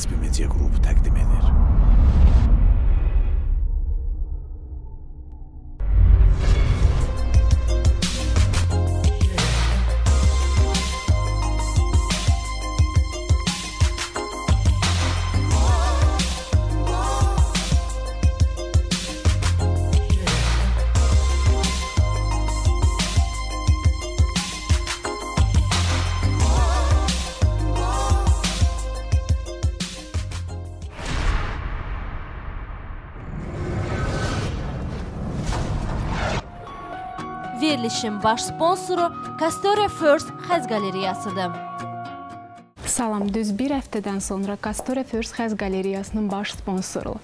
Kaspi Media Grubu təqdim edir. Verilişin baş sponsoru Castoria First Xəz Qalereyasıdır. Salam, düz bir həftədən sonra Castoria First Xəz Qalereyasının baş sponsoru,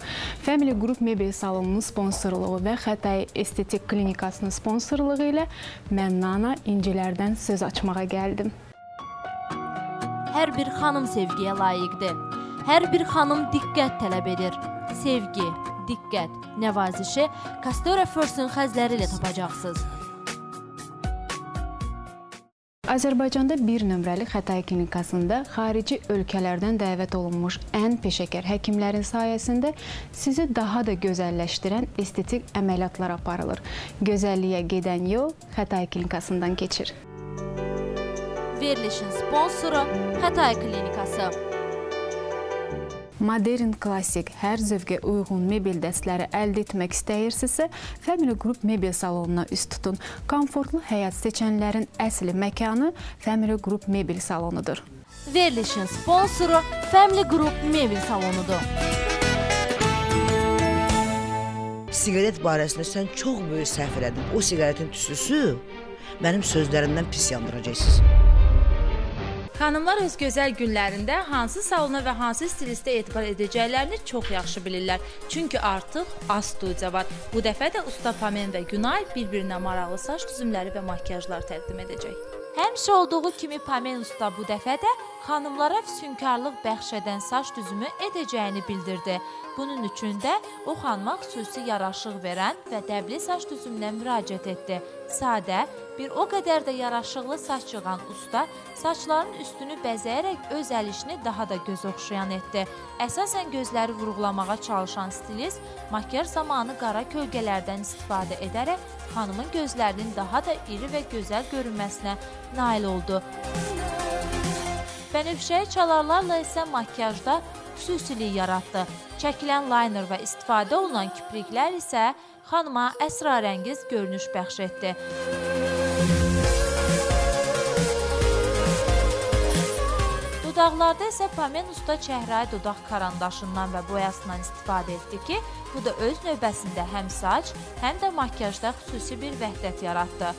Family Group Mebel salonunun sponsorluğu və Xətay Estetik Klinikasının sponsorluğu ilə mən Nana İncilərdən söz açmağa gəldim. Hər bir xanım sevgiyə layiqdir. Hər bir xanım diqqət tələb edir. Sevgi, diqqət, nəvazişi Castoria First'ın xəzləri ilə tapacaqsınız. Azərbaycanda bir nömrəli Xətay klinikasında xarici ölkələrdən dəvət olunmuş ən peşəkar həkimlərin sayəsində sizi daha da gözəlləşdirən estetik əməliyyatlar aparılır. Gözəlliyə gedən yol Xətay klinikasından keçir. Verilişin sponsoru Xətay klinikası. Modern, klassik, hər zövqə uyğun mebel dəstləri əldə etmək istəyirsinizsə, Family Group Mebel salonuna üst tutun. Komfortlu həyat seçənlərin əsli məkanı Family Group Mebel salonudur. Verilişin sponsoru Family Group Mebel salonudur. Siqaret barəsində sən çox böyük səhv elədin. O siqaretin tüstüsü mənim sözlərimdən pis yandıracaqsınız. Xanımlar öz gözəl günlərində hansı salona və hansı stilistə etibar edəcəklərini çox yaxşı bilirlər. Çünki artıq az studiya var. Bu dəfə də usta Pamen və Günay bir-birinə maraqlı saç düzümləri və makyajlar təqdim edəcək. Həmişə olduğu kimi Pamen usta bu dəfə də xanımlara füsunkarlıq bəxş edən saç düzümü edəcəyini bildirdi. Bunun üçün də o xanıma xüsusi yaraşıq verən və dəbli saç düzümünə müraciət etdi. Sadə, bir o qədər də yaraşıqlı saç yığan usta saçların üstünü bəzəyərək öz əl işini daha da göz oxşayan etdi. Əsasən gözləri vurğulamağa çalışan stilist makyaj zamanı qara kölgələrdən istifadə edərək xanımın gözlərinin daha da iri və gözəl görünməsinə nail oldu. Bənövşəyi çalarlarla isə makyajda xüsusilik yaratdı. Çəkilən liner və istifadə olunan kipriklər isə xanıma əsrarəngiz görünüş bəxş etdi. Dodaqlarda isə Pamen usta çəhrayı dodaq karandaşından və boyasından istifadə etdi ki, bu da öz növbəsində həm saç, həm də makyajda xüsusi bir vəhdət yaratdı.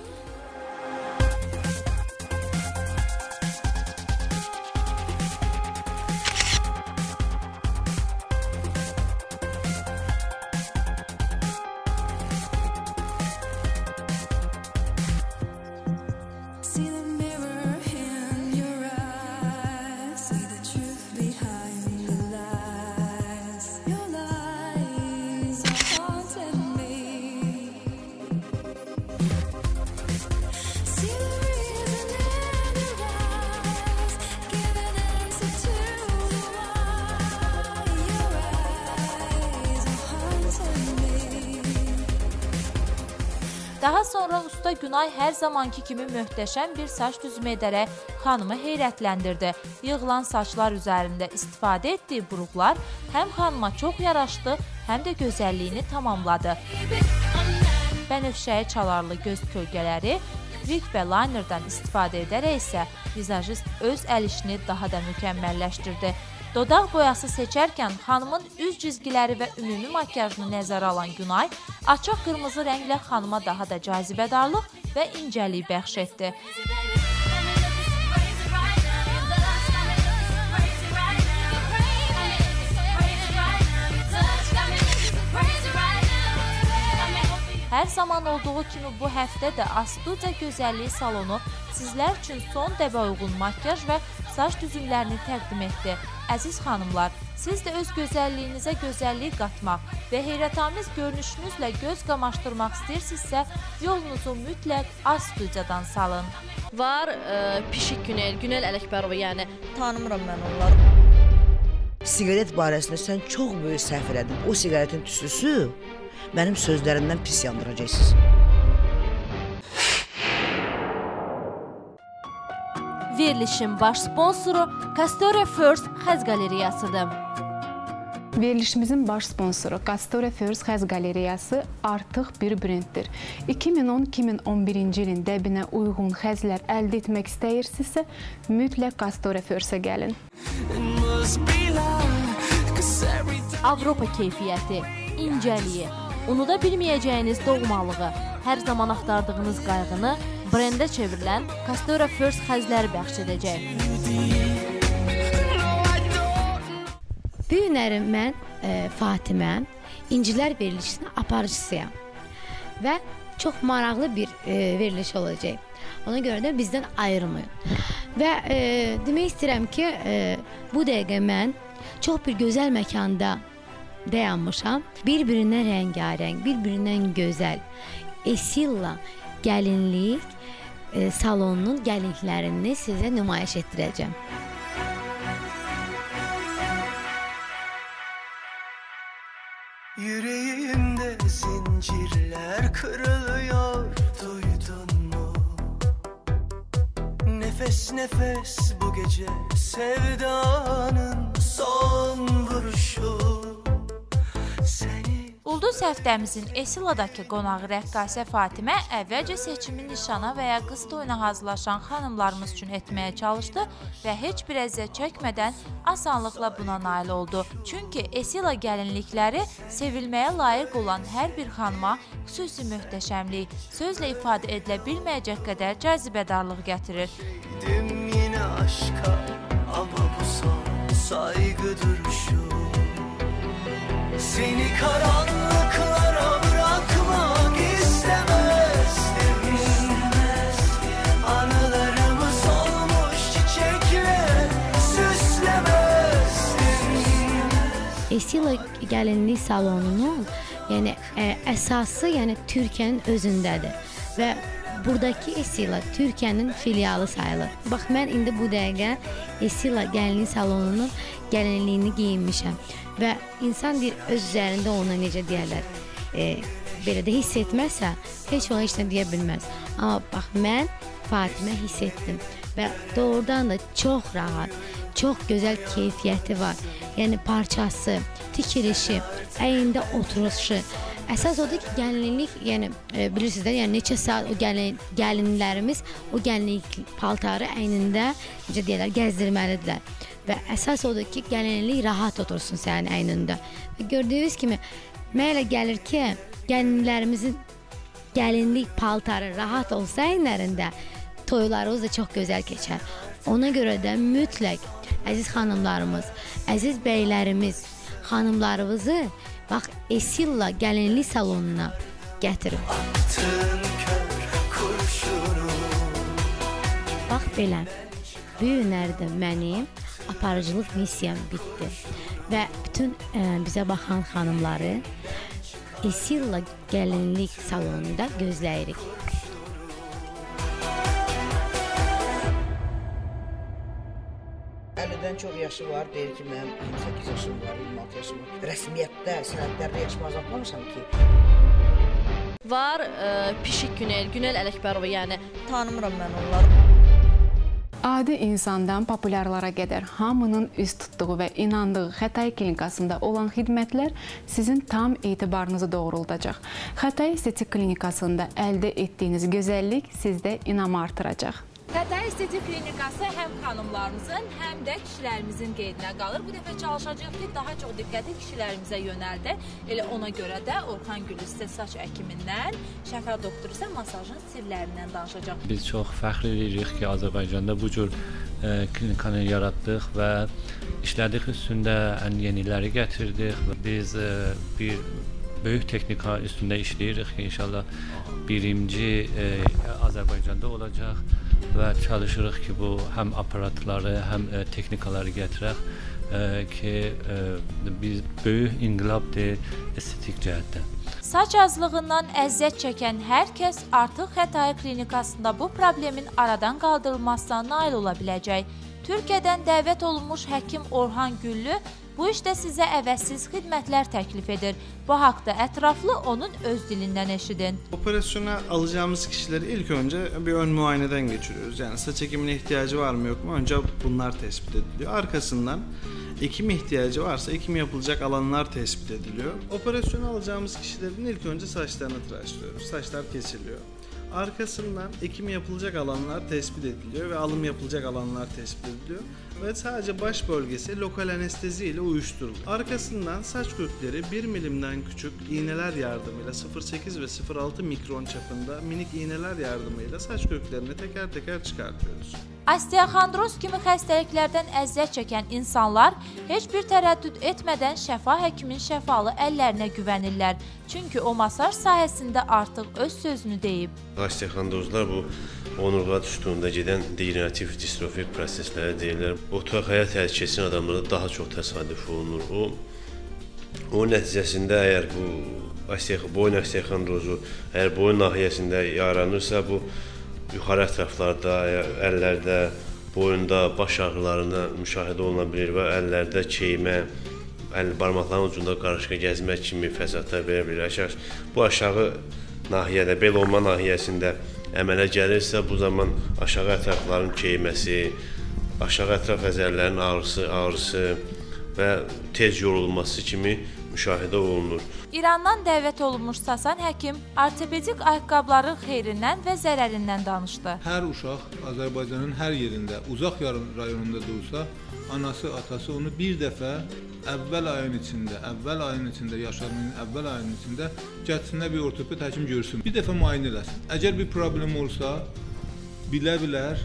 Daha sonra usta Günay hər zamanki kimi möhtəşəm bir saç düzümü edərək xanımı heyrətləndirdi. Yığılan saçlar üzərində istifadə etdiyi buruqlar həm xanıma çox yaraşdı, həm də gözəlliyini tamamladı. Bənövşəyi çalarlı göz kölgələri, kiprik və linerdən istifadə edərək isə vizajist öz əl işini daha da mükəmməlləşdirdi. Dodaq boyası seçərkən xanımın üz cizgiləri və ümumi makyajını nəzərə alan Günay, açıq qırmızı rənglə xanıma daha da cazibədarlıq və incəlik bəxş etdi. Hər zaman olduğu kimi bu həftə də Astudia Gözəllik Salonu sizlər üçün son dəbə uyğun makyaj və saç düzümlərini təqdim etdi. Əziz xanımlar, siz də öz gözəlliyinizə gözəllik qatmaq və heyrətamiz görünüşünüzlə göz qamaşdırmaq istəyirsinizsə, yolunuzu mütləq Astudiyadan salın. Var Pişik Günel, Günel Ələkbərova, yəni tanımıram mən onları. siqaret barəsində sən çox böyük səhv elədin. O siqaretin tüstüsü mənim sözlərimdən pis yandıracaqsınız. Verilişin baş sponsoru Castoria First Xəz Qalereyasıdır. Verilişimizin baş sponsoru Castoria First Xəz Qalereyası artıq bir brenddir. 2010-2011-ci ilin dəbinə uyğun xəzlər əldə etmək istəyirsinizsə, mütləq Castoria First-ə gəlin. Avropa keyfiyyəti, incəliyi, unuda bilməyəcəyiniz doğmalığı, hər zaman axtardığınız qayğını brendə çevrilən Castoria First xəzləri bəxş edəcək. Bu günlərim mən Fatimə, İncilər verilişinin aparıcısıyam və çox maraqlı bir veriliş olacaq. Ona görə də bizdən ayrılmayın. Və demək istəyirəm ki, bu dəqiqə mən çox bir gözəl məkanda dayanmışam. Bir-birindən rəngarəng, bir-birindən gözəl Esilla gəlinlik salonunun gəlinliklərini sizə nümayiş etdirəcəm. Yüreğimde zincirler kırılıyor, duydun mu? Nefes nefes bu gece sevdanın son vuruşu. Ulduz həftəmizin Esiladakı qonağı rəqqasə Fatimə əvvəlcə seçimi nişana və ya qız toyuna hazırlaşan xanımlarımız üçün etməyə çalışdı və heç bir əziyyət çəkmədən asanlıqla buna nail oldu. Çünki Esila gəlinlikləri sevilməyə layiq olan hər bir xanıma xüsusi möhtəşəmlik, sözlə ifadə edilə bilməyəcək qədər cazibədarlıq gətirir. Dim yine aşka ama bu son saygı duruşu. Seni karanlıklara bırakmak istemezdim. Anılarımız olmuş çiçekle süslemezdim. Esilla gəlinlik salonunun əsası Türkiyənin özündədir və buradakı Esilla Türkiyənin filialı sayılır. Bax, mən indi bu dəqiqə Esilla gəlinlik salonunun gəlinliyini geyinmişəm və insan bir öz üzərində ona necə deyərlər, belə də hiss etməzsə, heç ona heç nə deyə bilməz. Amma bax, mən Fatimə hiss etdim və doğrudan da çox rahat, çox gözəl keyfiyyəti var. Yəni parçası, tikilişi, əyində oturuşu. Əsas odur ki, gəlinlik, bilirsiniz də, neçə saat o gəlinlərimiz o gəlinlik paltarı əynində, necə deyərlər, gəzdirməlidirlər. Və əsas odur ki, gəlinlik rahat otursun sənin əynində. Və gördüyünüz kimi, mənə elə gəlir ki, gəlinlərimizin gəlinlik paltarı rahat olsa əynlərində, toylarımız da çox gözəl keçər. Ona görə də mütləq əziz xanımlarımız, əziz bəylərimiz, xanımlarımızı bax, Esilla gəlinlik salonuna gətirin. Bax belə, bu günlərdə mənim aparıcılıq missiyam bitdi və bütün bizə baxan xanımları Esilla gəlinlik salonunda gözləyirik. Çox yaşı var, deyir ki, mənim 28 yaşım var, 26 yaşım var. Rəsmiyyətdə, sənədlərdə yaşımı azaltmamışam ki. Var Pişik Günel Ələkbərova, yəni tanımıram mən onları. Adi insandan populyarlara qədər hamının üst tutduğu və inandığı Xətai klinikasında olan xidmətlər sizin tam etibarınızı doğruldacaq. Xətai estetik klinikasında əldə etdiyiniz gözəllik sizdə inamı artıracaq. Xətai estetik klinikası həm xanımlarımızın, həm də kişilərimizin qeydinə qalır. Bu dəfə çalışacaq ki, daha çox diqqəti kişilərimizə yönəldir. Elə ona görə də Orxan Gül sizə saç həkimindən, Şəfər doktor isə masajın sirlərindən danışacaq. Biz çox fəxr edirik ki, Azərbaycanda bu cür klinikanı yaratdıq və işlədik üstündə ən yeniləri gətirdik. Biz bir böyük texnika üstündə işləyirik ki, inşallah birinci Azərbaycanda olacaq. Və çalışırıq ki, bu həm aparatları, həm texnikaları gətirək ki, biz böyük inqilabdır estetik cəhətdə. Saç azlığından əziyyət çəkən hər kəs artıq Xətai klinikasında bu problemin aradan qaldırılmasına nail ola biləcək. Türkiyədən dəvət olunmuş həkim Orxan Güllü Bu işdə sizə əvəzsiz xidmətlər təklif edir. Bu haqda ətraflı onun öz dilindən eşidin. Operasyona alacağımız kişileri ilk önce bir ön muayeneden geçiriyoruz. Yani saç ekimine ihtiyacı var mı yok mu? Önce bunlar tespit ediliyor. Arkasından ekim ihtiyacı varsa ekim yapılacak alanlar tespit ediliyor. Operasyona alacağımız kişilerin ilk önce saçlarını tıraşlıyoruz. Saçlar kesiliyor. Arkasından ekim yapılacak alanlar tespit ediliyor ve alım yapılacak alanlar tespit ediliyor ve sadece baş bölgesi lokal anestezi ile uyuşturuluyor. Arkasından saç kökleri 1 milimden küçük iğneler yardımıyla 0,8 ve 0,6 mikron çapında minik iğneler yardımıyla saç köklerini teker teker çıkartıyoruz. Osteoxondroz kimi xəstəliklərdən əziyyət çəkən insanlar heç bir tərəddüd etmədən şəfa həkimin şəfalı əllərinə güvənirlər. Çünki o masaj sayəsində artıq öz sözünü deyib. Osteoxondrozlar bu onurğa düşdüyündə gedən degenerativ distrofik proseslərə deyirlər. Oturaq həyat təhlükəsinin adamlarda daha çox təsadüf olunur. O nəticəsində əgər bu boyun osteoxondrozu əgər boyun nahiyəsində yaranırsa, bu yuxarı ətraflarda, əllərdə, boyunda, baş ağrılarında müşahidə oluna bilir və əllərdə keymə, barmaqların ucunda qarışqa gəzmək kimi fəsadlar verə bilər. Bu aşağı nahiyədə, bel olma nahiyəsində əmələ gəlirsə, bu zaman aşağı ətrafların keyməsi, aşağı ətraf əzələrin ağrısı və tez yorulması kimi müşahidə olunur. İrandan dəvət olunmuş Sasan həkim ortopedik ayaqqabıların xeyrindən və zərərindən danışdı. Hər uşaq Azərbaycanın hər yerində, uzaq rayonunda dursa, anası, atası onu bir dəfə əvvəl ayın içində, yaşlarının əvvəl ayın içində gəlsinlər bir ortoped həkim görsün. Bir dəfə müayinə eləsin. Əgər bir problem olsa, bilə-bilər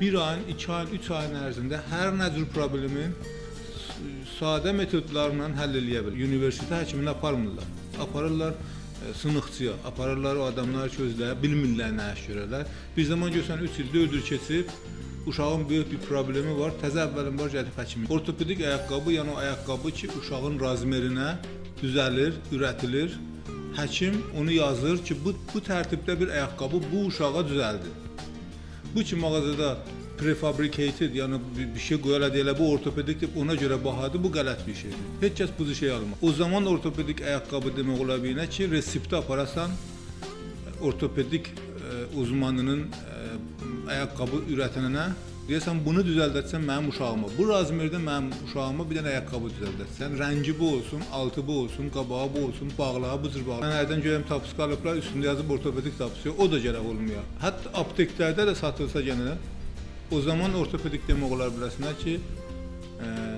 1 ayın, 2 ayın, 3 ayın ərzində hər nə cür problemin sadə metodlarla həll eləyə bilir. Universitet həkiminə aparmırlar. Aparırlar sınıqçıya, aparırlar o adamlar ki, özləri bilmirlər nə iş görərlər. Bir zaman görsən 3 il, 4 il keçib, uşağın böyük bir problemi var, təzə əvvəlin var gəlib həkimi. Ortopedik ayaqqabı, yəni o ayaqqabı ki, uşağın razmerinə düzəlir, ürətilir. Həkim onu yazır ki, bu tərtibdə bir ayaqqabı bu uşağa düzəldir. Bu ki, mağazada prefabricated, yəni bir şey qoyarlar deyirlər, bu ortopedikdir, ona görə bahadır, bu qələt bir şeydir. Heç kəs bu şey almır. O zaman ortopedik ayaqqabı demək ola bilir ki, resepti aparasan ortopedik uzmanının ayaqqabı ürətənənə deyəsən, bunu düzəldətsən mənim uşağıma. Bu razmerdə mənim uşağıma bir dənə ayaqqabı düzəldətsən. Rəngi bu olsun, altı bu olsun, qabağı bu olsun, bağlağı bu cür bağlağı. Mən hərdən görəm tapıska alıblar, üstündə yazıb ortopedik tapısı, o da gərək olmuyor. Hətta apteklərdə də satılsa gənə o zaman ortopedik demək olar biləsinə ki,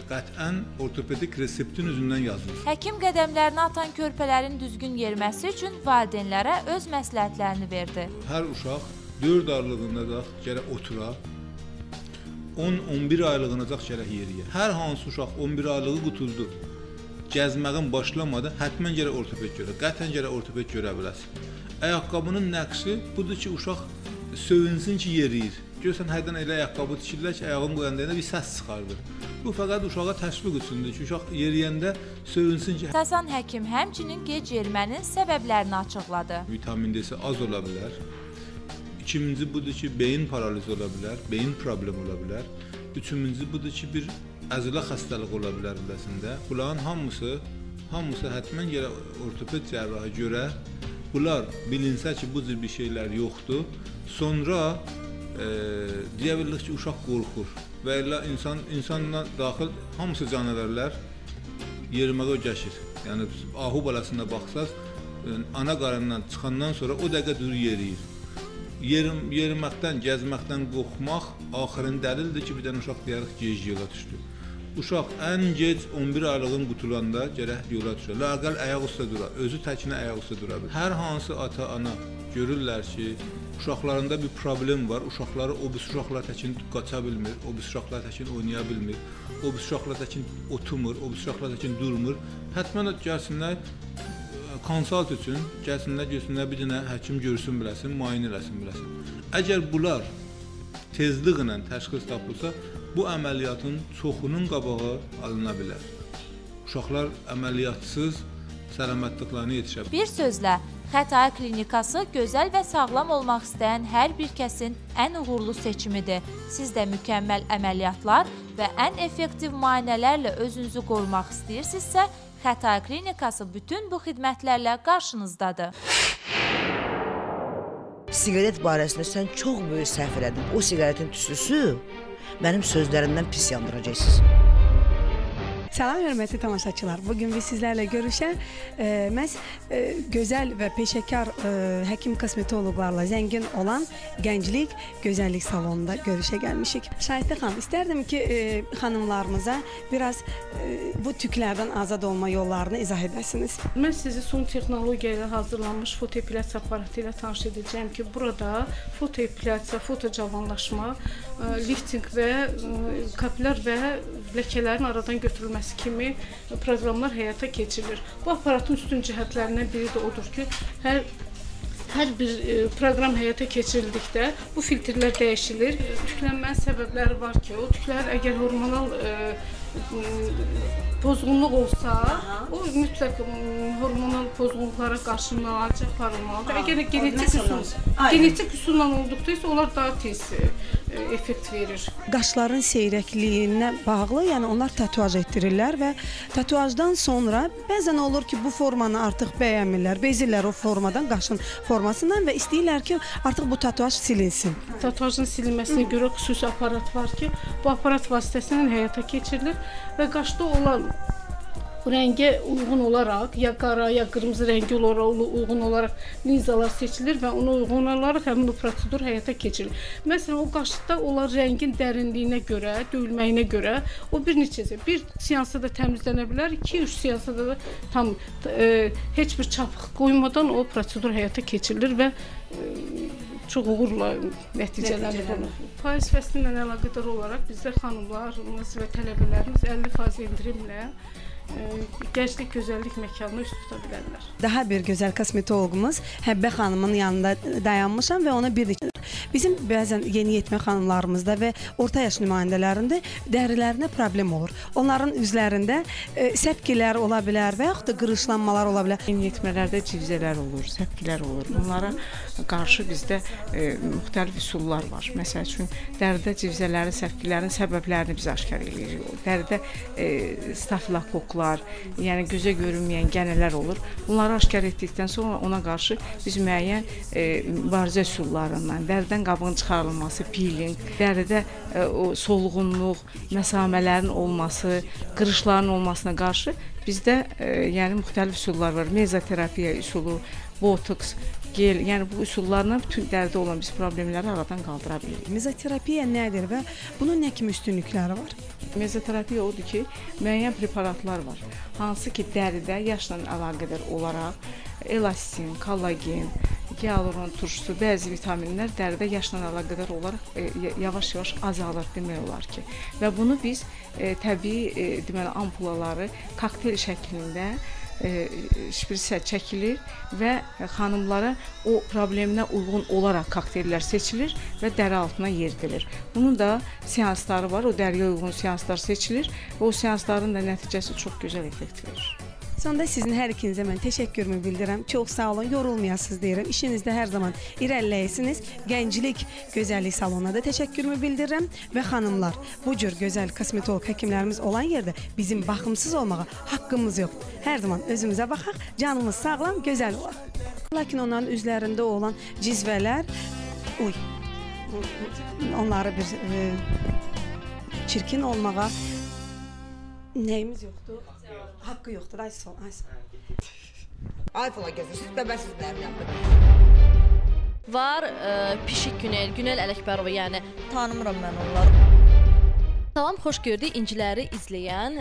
qətən ortopedik reseptin üzündən yazılır. Həkim qədəmlərini atan körpələrin düzgün yeriməsi üçün valideynlərə öz məsləhətlərini verdi. Hər uşaq 4 aylığında da gərək otura, 10-11 aylığına da gərək yeriyə. Hər hansı uşaq 11 aylığı qutuldu, gəzməğin başlamadı, hətmən gərək ortoped görə, qətən gərək ortoped görə biləsin. Ayaqqabının nəqsi budur ki, uşaq sövünsün ki, yeriyir. Görürsən, hərdən elə ayaqqabı tikirlər ki, ayağın qoyanda bir səs çıxardır. Bu fəqət uşağa təşviq üçündür ki, uşaq yeriyəndə sövünsün ki... Sasan həkim həmçinin gec yerimənin səbəblərini açıqladı. Vitamin D-si az ola bilər. İkinci budur ki, beyin paralizi ola bilər, beyin problemi ola bilər. Üçüncü budur ki, bir əzələ xəstəliyi ola bilər biləsində. Bunların hamısı hətmən gərək ortoped cərrahı görə. Bunlar bilinsə ki, bu cür bir şeylər yoxdur. Sonra deyə bilir ki, uşaq qorxur və elə insanla daxil hamısı canavərlər yeriməyə ögəşir. Yəni, ahu balasına baxsaz, ana qarından çıxandan sonra o dəqiqə durur yeriyir. Yeriməkdən, gəzməkdən qorxmaq axırın dəlildir ki, bir dənə uşaq deyərik gec yola düşdü. Uşaq ən gec 11 aylığın qutulanda gərək yola düşür. Laqəl ayaq üstə dura, özü təkinə ayaq üstə dura bilir. Hər hansı ata-ana görürlər ki, uşaqlarında bir problem var, uşaqları o bir uşaqlar təkin qaça bilmir, o bir uşaqlar təkin oynaya bilmir, o bir uşaqlar təkin oturmur, o bir uşaqlar təkin durmur. Hətmən gəlsinlər konsult üçün, gəlsinlər bir dənə həkim görsün biləsin, müayinə eləsin biləsin. Əgər bunlar tezliklə təşxis tapılsa, bu əməliyyatın çoxunun qabağı alına bilər. Uşaqlar əməliyyatsız səlamətliklərini yetişə bilər. Bir sözlə, Xətai klinikası gözəl və sağlam olmaq istəyən hər bir kəsin ən uğurlu seçimidir. Siz də mükəmməl əməliyyatlar və ən effektiv müayinələrlə özünüzü qorumaq istəyirsinizsə, Xətai klinikası bütün bu xidmətlərlə qarşınızdadır. Siqaret barəsində sən çox böyük səhv elədin. O siqaretin tüstüsü mənim sözlərimdən pis yandıracaqsınız. Salam, hörmətli tamaşaçılar. Bugün biz sizlərlə görüşən məhz gözəl və peşəkar həkim kosmetoloqlarla zəngin olan Gənclik Gözəllik Salonunda görüşə gəlmişik. Şahiddə xanım, istərdim ki, xanımlarımıza biraz bu tüklərdən azad olma yollarını izah edəsiniz. Mən sizi son texnologiya ilə hazırlanmış fotoepilyasiya aparatı ilə tanış edəcəyim ki, burada fotoepilyasiya, fotocavanlaşma, lifting və kapilyar və ləkələrin aradan götürülməsi kimi proqramlar həyata keçirilir. Bu aparatın üstün cəhətlərindən biri də odur ki, hər bir proqram həyata keçirildikdə bu filtrlər dəyişilir. Tüklənmənin səbəbləri var ki, o tüklər əgər hormonal pozğunluq olsa, o mütləq hormonal pozğunluqlara qarşı müalicə aparılmalıdır. Əgər genetik üsulla olduqda isə onlar daha tez effekt verir. Qaşların seyrəkliyinə bağlı, yəni onlar tatuaj etdirirlər və tatuajdan sonra bəzən olur ki, bu formanı artıq bəyənmirlər, bezirlər o formadan, qaşın formasından və istəyirlər ki, artıq bu tatuaj silinsin. Tatuajın silinməsinə görə xüsusi aparat var ki, bu aparat vasitəsilə həyata keçirilir və qaşda olan rəngə uyğun olaraq, ya qara, ya qırmızı rəngi uyğun olaraq linzalar seçilir və ona uyğun olaraq həmin o prosedur həyata keçirilir. Məsələn, o qaşda olan rəngin dərinliyinə görə, döyülməyinə görə o bir seansda da təmizlənə bilər, 2-3 seansda da tam heç bir çapıq qoymadan o prosedur həyata keçirilir və çox uğurla nəticələnir. Payız fəsli ilə əlaqədar olaraq bizdə xanımlarımız və tələbələrimiz 50% endirimlə Gənclik Gözəllik məkanına üst tuta bilərlər. Daha bir gözəl kosmetoloqumuz Həbbə xanımın yanında dayanmışam və ona bizim bəzən yeniyetmə xanımlarımızda və orta yaş nümayəndələrində dərilərinə problem olur. Onların üzlərində səpkilər ola bilər və yaxud da qırışlanmalar ola bilər. Yeniyetmələrdə civzələr olur, səpkilər olur. Bunlara qarşı bizdə müxtəlif üsullar var. Məsəl üçün, dəridə civzələrin, səpkilərin səbəblərini biz aşkar edirik. Dəridə stafilokoklar, yəni gözə görünməyən gənələr olur. Bunları aşkar etdikdən sonra ona qarşı biz müəyyən mübarizə üsullarından, dəridən qabığın çıxarılması, peeling, dəridə solğunluq, məsamələrin olması, qırışların olmasına qarşı bizdə yəni müxtəlif üsullar var. Mezoterapiya üsulu, botoks, gel, yəni bu üsullarla bütün dəridə olan biz problemləri aradan qaldıra bilirik. Mezoterapiya nədir və bunun nə kimi üstünlükləri var? Mezoterapiya odur ki, müəyyən preparatlar var. Hansı ki, dəridə yaşla əlaqədar olaraq elastin, kollagen, gialuron turşusu, bəzi vitaminlər dəridə yaşla əlaqədar olaraq yavaş-yavaş azalır demək olar ki. Və bunu biz təbii deməli ampulaları kokteyl şəklində şpritsə çəkilir və xanımlara o probleminə uyğun olaraq kokteyllər seçilir və dəri altına yeridilir. Bunun da seansları var, o dəriyə uyğun seanslar seçilir və o seansların da nəticəsi çox gözəl effekt verir. Sonda sizin hər ikinizə mən təşəkkürümü bildirirəm. Çox sağ olun, yorulmayasınız deyirəm. İşinizdə hər zaman irəliləyəsiniz. Gənclik Gözəllik Salonuna da təşəkkürümü bildirirəm və xanımlar, bu cür gözəl kosmetoloq həkimlərimiz olan yerdə bizim baxımsız olmağa haqqımız yoxdur. Hər zaman özümüzə baxaq, canımız sağlam, gözəl olaq. Lakin onların üzlərində olan cizvələr, onları bir çirkin olmağa nəyimiz yoxdur? Haqqı yoxdur, ay sol, ay sol. Ay falan gəzirsiniz, bəbəsiz bəyəm Var Pişik Günel Ələkbərova, yəni tanımıram mən onları. Salam, xoş gördük inciləri izləyən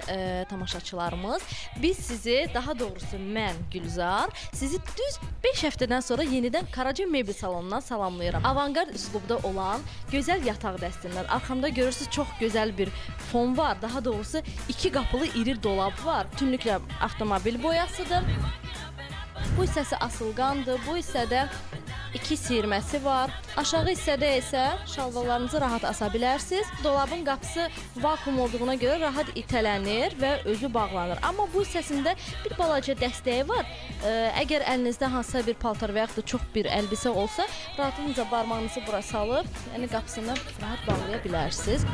tamaşaçılarımız. Biz sizi, daha doğrusu mən Gülzar, sizi düz 5 həftədən sonra yenidən Karaca Mebel salonundan salamlayıram. Avangard üslubda olan gözəl yataq dəstindən. Arxamda görürsünüz, çox gözəl bir fon var. Daha doğrusu 2 qapılı iri dolab var. Bütünlüklə avtomobil boyasıdır. Bu hissəsi asılqandır, bu hissədə 2 siyirməsi var. Aşağı hissədə isə şalvarlarınızı rahat asa bilərsiniz. Dolabın qapısı vakuum olduğuna görə rahat itələnir və özü bağlanır. Amma bu hissəsində bir balaca dəstəyi var. Əgər əlinizdə hansısa bir paltar və yaxud da çox bir əlbisə olsa, rahatlıqca barmağınızı bura salıb, yəni qapısını rahat bağlaya bilərsiniz.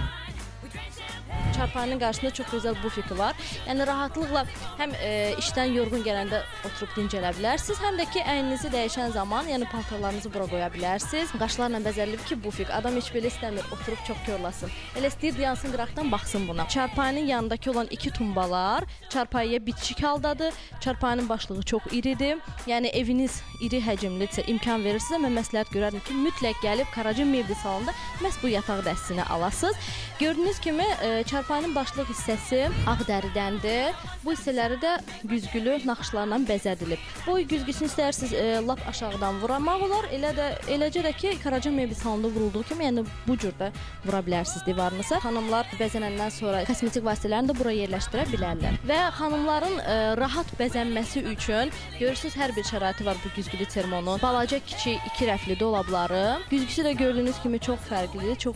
Çarpayının qarşısında çox gözəl bufeti var. Yəni rahatlıqla həm işdən yorğun gələndə oturub dincələ bilərsiniz, həm də ki əyninizi dəyişən zaman, yəni paltarlarınızı bura qoya bilərsiniz. Qaşlarla bəzədilib ki, bufet. Adam heç belə istəmir, oturub çox körlasın. Elə istəyir dayansın qıraqdan baxsın buna. Çarpayının yanındakı olan 2 tumbalar çarpayıya bitişik haldadır. Çarpayının başlığı çox iridir. Yəni eviniz iri həcmlidirsə, imkan verirsinizsə, mən məsləhət görərdim ki, mütləq gəlib Karaca Mebel salonunda məhz bu yataq dəstəsini alasınız. Gördüyünüz kimi çarpayının başlıq hissəsi ağ dəridəndir. Bu hissələri də güzgülü naxışlarla bəzədilib. Boy güzgüsünü istərsiniz lap aşağıdan vuramaq olar. Eləcə də ki, Karaca Mebel salonunda vurulduğu kimi, yəni bu cür də vura bilərsiniz divarınıza. Xanımlar bəzənəndən sonra kosmetik vasitələrini də bura yerləşdirə bilərlər. Və xanımların rahat bəzənməsi üçün görürsünüz hər bir şəraiti var bu güzgülü termonun. Balaca, kiçik, 2 rəfli dolabları. Güzgüsü də gördüyünüz kimi çox fərqlidir. Çox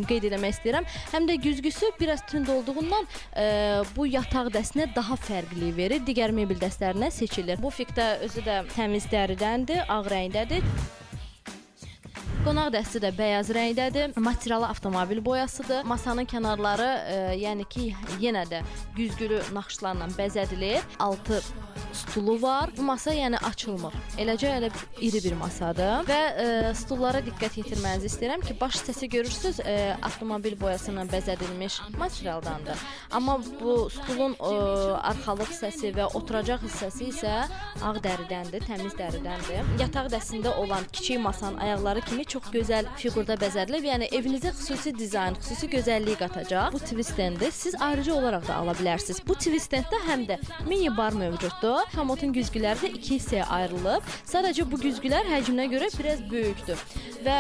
qeyd etmək istəyirəm. Həm də güzgüsü biraz tünd olduğundan bu yataq dəstinə daha fərqli verir. Digər mebel dəstlərindən seçilir. Bu fikdə özü də təmiz dəridəndir, ağ rəngdədir. Qonaq dəsti də bəyaz rəngdədir. Materialı avtomobil boyasıdır. Masanın kənarları, yəni ki, yenə də güzgülü naxışlarla bəzədilib. 6 stulu var. Bu masa yəni açılmır. Eləcə elə iri bir masadır və stullara diqqət yetirmənizi istəyirəm ki, baş hissəsi görürsüz, avtomobil boyası ilə bəzədilmiş materialdandır. Amma bu stulun arxalıq hissəsi və oturacaq hissəsi isə ağ dəridəndir, təmiz dəridəndir. Yataq dəstəsində olan kiçik masanın ayaqları kimi çox gözəl fiqurda bəzədilib. Yəni evinizə xüsusi dizayn, xüsusi gözəllik qatacaq. Bu TV stendi siz ayrıca olaraq da ala bilərsiniz. Bu TV stenddə həm də mini bar mövcuddur. Komodun güzgüləri də 2 hissəyə ayrılıb. Sadəcə bu güzgülər həcminə görə biraz böyükdür və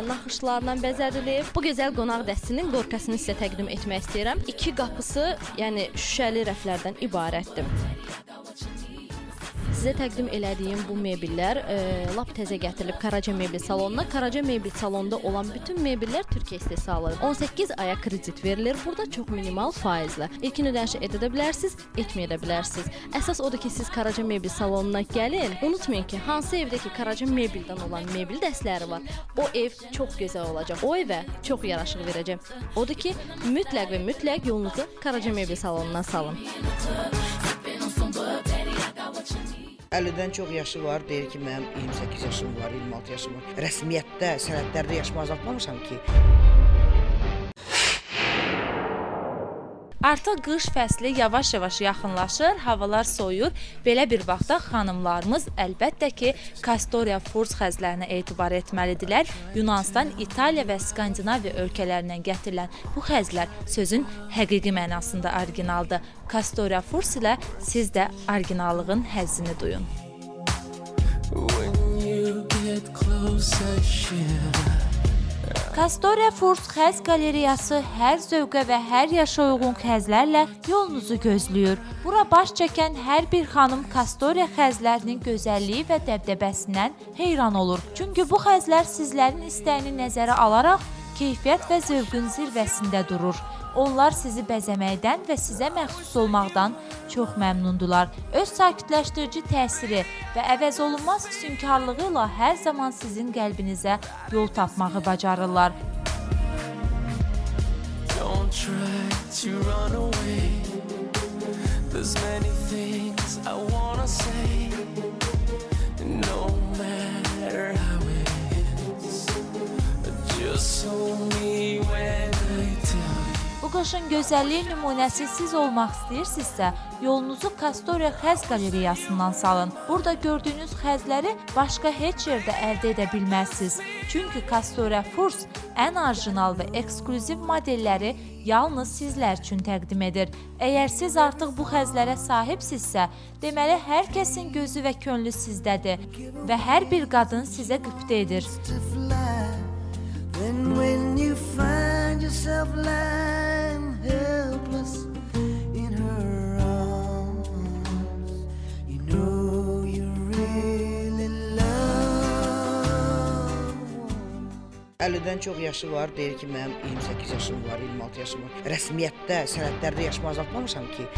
naxışlarla bəzədilib. Bu gözəl qonaq dəstəsinin qorxasını sizə təqdim etmək istəyirəm. 2 qapısı, yəni şüşəli rəflərdən ibarətdir. Sizə təqdim elədiyim bu mebellər lap təzə gətirilib Karaca Mebel salonuna. Karaca Mebel salonunda olan bütün mebellər Türkiyə istehsalı. 18 aya kredit verilir. Burada çox minimal faizlə. İlkin ödənişi edə bilərsiniz, etməyə də bilərsiniz. Əsas odur ki, siz Karaca Mebel salonuna gəlin. Unutmayın ki, hansı evdə ki Karaca Mebeldən olan mebel dəstləri var, o ev çox gözəl olacaq. O evə çox yaraşıq verəcək. Odur ki, mütləq və mütləq yolunuzu Karaca Mebel salonuna salın. 50-dən çox yaşı var, deyir ki, mənim 28 yaşım var, 26 yaşım var. Rəsmiyyətdə, sənədlərdə yaşımı azaltmamışam ki. Artıq qış fəsli yavaş-yavaş yaxınlaşır, havalar soyur. Belə bir vaxtda xanımlarımız əlbəttə ki, Castoria Furs xəzlərinə etibar etməlidirlər. Yunanistan, İtaliya və Skandinaviya ölkələrindən gətirilən bu xəzlər sözün həqiqi mənasında orijinaldır. Castoria Furs ilə siz də orijinallığın həzzini duyun. Castoria Furs xəz qalereyası hər zövqə və hər yaşa uyğun xəzlərlə yolunuzu gözləyir. Bura baş çəkən hər bir xanım Castoria xəzlərinin gözəlliyi və dəbdəbəsindən heyran olur. Çünki bu xəzlər sizlərin istəyini nəzərə alaraq keyfiyyət və zövqün zirvəsində durur. Onlar sizi bəzəməkdən və sizə məxsus olmaqdan çox məmnundular. Öz sakitləşdirici təsiri və əvəzolunmaz füsunkarlığı ilə hər zaman sizin qəlbinizə yol tapmağı bacarırlar. Don't try to run away. There's many things I wanna say. No matter how it is. Just hold me when I tell you. Bu qışın gözəlliyi nümunəsi siz olmaq istəyirsinizsə, yolunuzu Castoria xəz qalereyasından salın. Burada gördüyünüz xəzləri başqa heç yerdə əldə edə bilməzsiniz. Çünki Castoria Furs ən orijinal və eksklüziv modelləri yalnız sizlər üçün təqdim edir. Əgər siz artıq bu xəzlərə sahibsinizsə, deməli hər kəsin gözü və könlü sizdədir və hər bir qadın sizə qibtə edir. Then when you find yourself lying helpless in her arms, you know you really love 50-dən çox yaşı var, deyir ki, mənim 28 yaşım var, 26 yaşım var. Rəsmiyyətdə, sənədlərdə yaşımı azaltmamışam ki.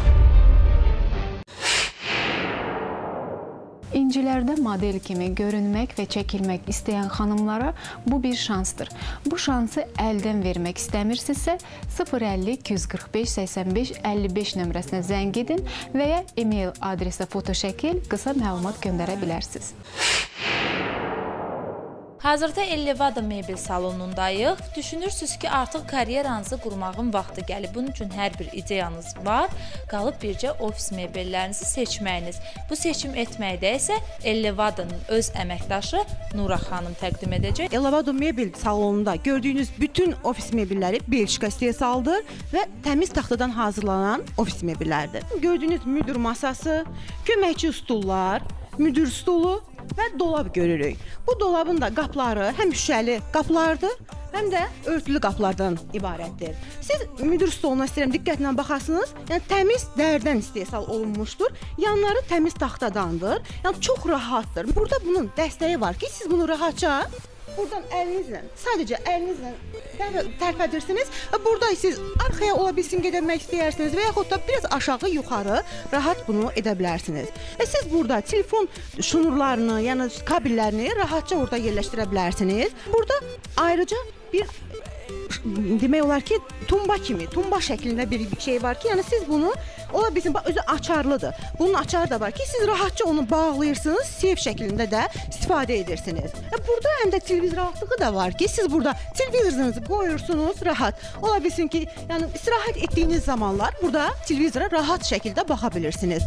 İncilərdə model kimi görünmək və çəkilmək istəyən xanımlara bu bir şansdır. Bu şansı əldən vermək istəmirsinizsə 050 245 85 55 nömrəsinə zəng edin və ya e-mail adresə fotoşəkil, qısa məlumat göndərə bilərsiniz. Hazırda Ellevada mebel salonundayıq. Düşünürsünüz ki, artıq karyeranızı qurmağın vaxtı gəlib. Bunun üçün hər bir ideyanız var. Qalıb bircə ofis mebellərinizi seçməyiniz. Bu seçim etməkdə isə Ellevadanın öz əməkdaşı Nura xanım təqdim edəcək. Ellevada mebel salonunda gördüyünüz bütün ofis mebelləri Belçika istehsaldır və təmiz taxtadan hazırlanan ofis mebellərdir. Gördüyünüz müdür masası, köməkçi stullar, müdür stulu və dolab görürük. Bu dolabın da qapları həm şüşəli qaplardır, həm də örtülü qaplardan ibarətdir. Siz müdür stoluna istəyirəm diqqətlə baxasınız. Yəni təmiz dərdən istehsal olunmuşdur. Yanları təmiz taxtadandır. Yəni çox rahatdır. Burada bunun dəstəyi var ki, siz bunu rahatca buradan əlinizlə, sadəcə əlinizlə tərpədirsiniz. Burada siz arxaya ola bilsin gedəmək istəyirsiniz və yaxud da biraz aşağı yuxarı rahat bunu edə bilərsiniz. Və siz burada telefon şnurlarını, yəni kabellərini rahatca orada yerləşdirə bilərsiniz. Burada ayrıca bir demək olar ki, tumba kimi, tumba şəklində bir şey var ki, yəni siz bunu ola bilsin, özü açarlıdır. Bunun açarı da var ki, siz rahatca onu bağlayırsınız, seyf şəklində də istifadə edirsiniz. Burada həm də televizor rahatlığı da var ki, siz burada televizorunuzu qoyursunuz rahat. Ola bilsin ki, yəni istirahət etdiyiniz zamanlar burada televizora rahat şəkildə baxa bilirsiniz.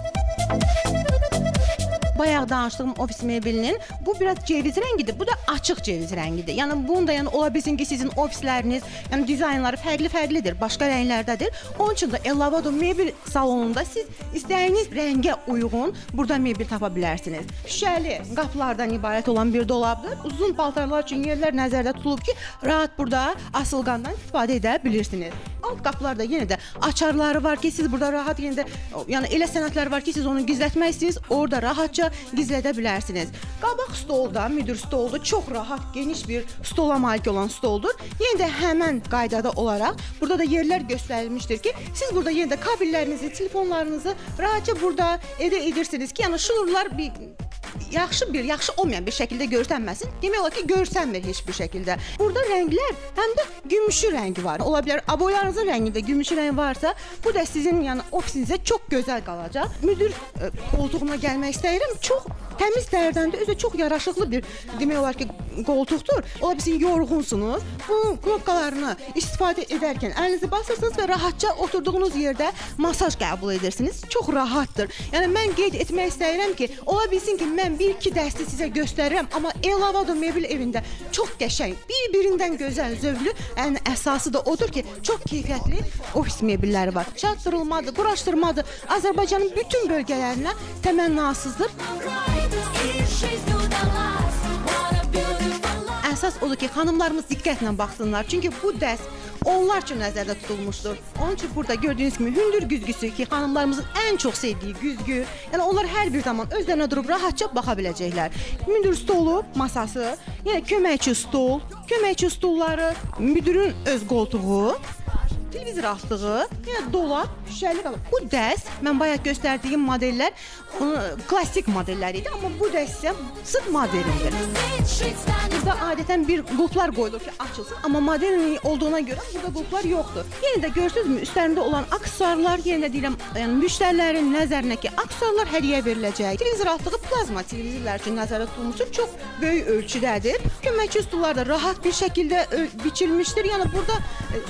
Bayaq danışdığım ofis mebelinin bu biraz ceviz rəngidir, bu da açıq ceviz rəngidir. Yəni bunda ola bilsin ki, sizin ofisləriniz, yəni dizaynları fərqli-fərqlidir, başqa rənglərdədir. Onun üçün də Ellevada mebel salonunda siz istədiyiniz rəngə uyğun burada mebel tapa bilərsiniz. Şüşəli qaplardan ibarət olan bir dolabdır. Uzun paltarlar üçün yerlər nəzərdə tutulub ki, rahat burada asılqandan istifadə edə bilirsiniz. Alt qaplarda yenə də açarları var ki, siz burada rahat yenə də, yəni elə sənədlər var ki, siz onu gizlətmək istəyirsiniz, orada rahatca gizlədə bilərsiniz. Qabaq stolda, müdür stolda çox rahat, geniş bir stola malik olan stoldur. Yenə də həmən qaydada olaraq burada da yerlər göstərilmişdir ki, siz burada yenə də kabellərinizi, telefonlarınızı rahatca burada edirsiniz ki, yəni şnurlar yaxşı olmayan bir şəkildə görsənməsin. Demək olar ki, görsənmir heç bir şəkildə. Burada rənglər həm də gümüşü rəngi var. Ola bilər aboyalarınızın rəngində gümüşü rəng varsa, bu da sizin ofisinizə çox gözəl qalacaq. Müdür qoltuğuna gəlmək istəyirəm. Çox təmiz dərdəndir. Özü çox yaraşıqlı bir, demək olar ki, qoltuqdur. Ola bilsin yorğunsunuz. Bu knopkalarını istifadə edərkən əlinizi basırsınız və rahatca oturduğunuz yerdə masaj qəbul edirsiniz. Çox rahatdır. Yəni mən qeyd etmək istəyirəm ki, ola bilsin ki, mən bir-iki dəsti sizə göstərirəm, amma Ellevada mebel evində çox qəşəng, bir-birindən gözəl, zövqlü, ən əsası da odur ki, çox keyfiyyətli ofis mebelləri var. Çatdırılmadır, quraşdırmadır. Azərbaycanın bütün bölgələrinə təmənnasızdır. Əsas odur ki, xanımlarımız diqqətlə baxsınlar. Çünki bu dəst onlar üçün nəzərdə tutulmuşdur. Onun üçün burada gördüyünüz kimi hündür güzgüsü ki, xanımlarımızın ən çox sevdiyi güzgü. Yəni onlar hər bir zaman özlərinə durub rahatca baxa biləcəklər. Müdür stolu, masası, yenə köməkçi stol, köməkçi stulları, müdürün öz qoltuğu, televizor astığı, yenə dolab, şüşəli qalıb. Bu dəst, mən bayaq göstərdiyim modellər klassik modellər idi, amma bu dəst isə sırf moderndir. Burada adətən bir qulplar qoyulur ki, açılsın, amma modern olduğuna görə burada qulplar yoxdur. Yenə də görsünüzmü, üstlərində olan aksesuarlar, yenə də deyirəm, müştərilərin nəzərinə ki, aksesuarlar hədiyyə veriləcək. Televizor astığı plazma televizorlar üçün nəzərdə tutulmuşdur, çox böyük ölçüdədir. Köməkçi stullar da rahat bir şəkildə biçilmişdir. Yəni burada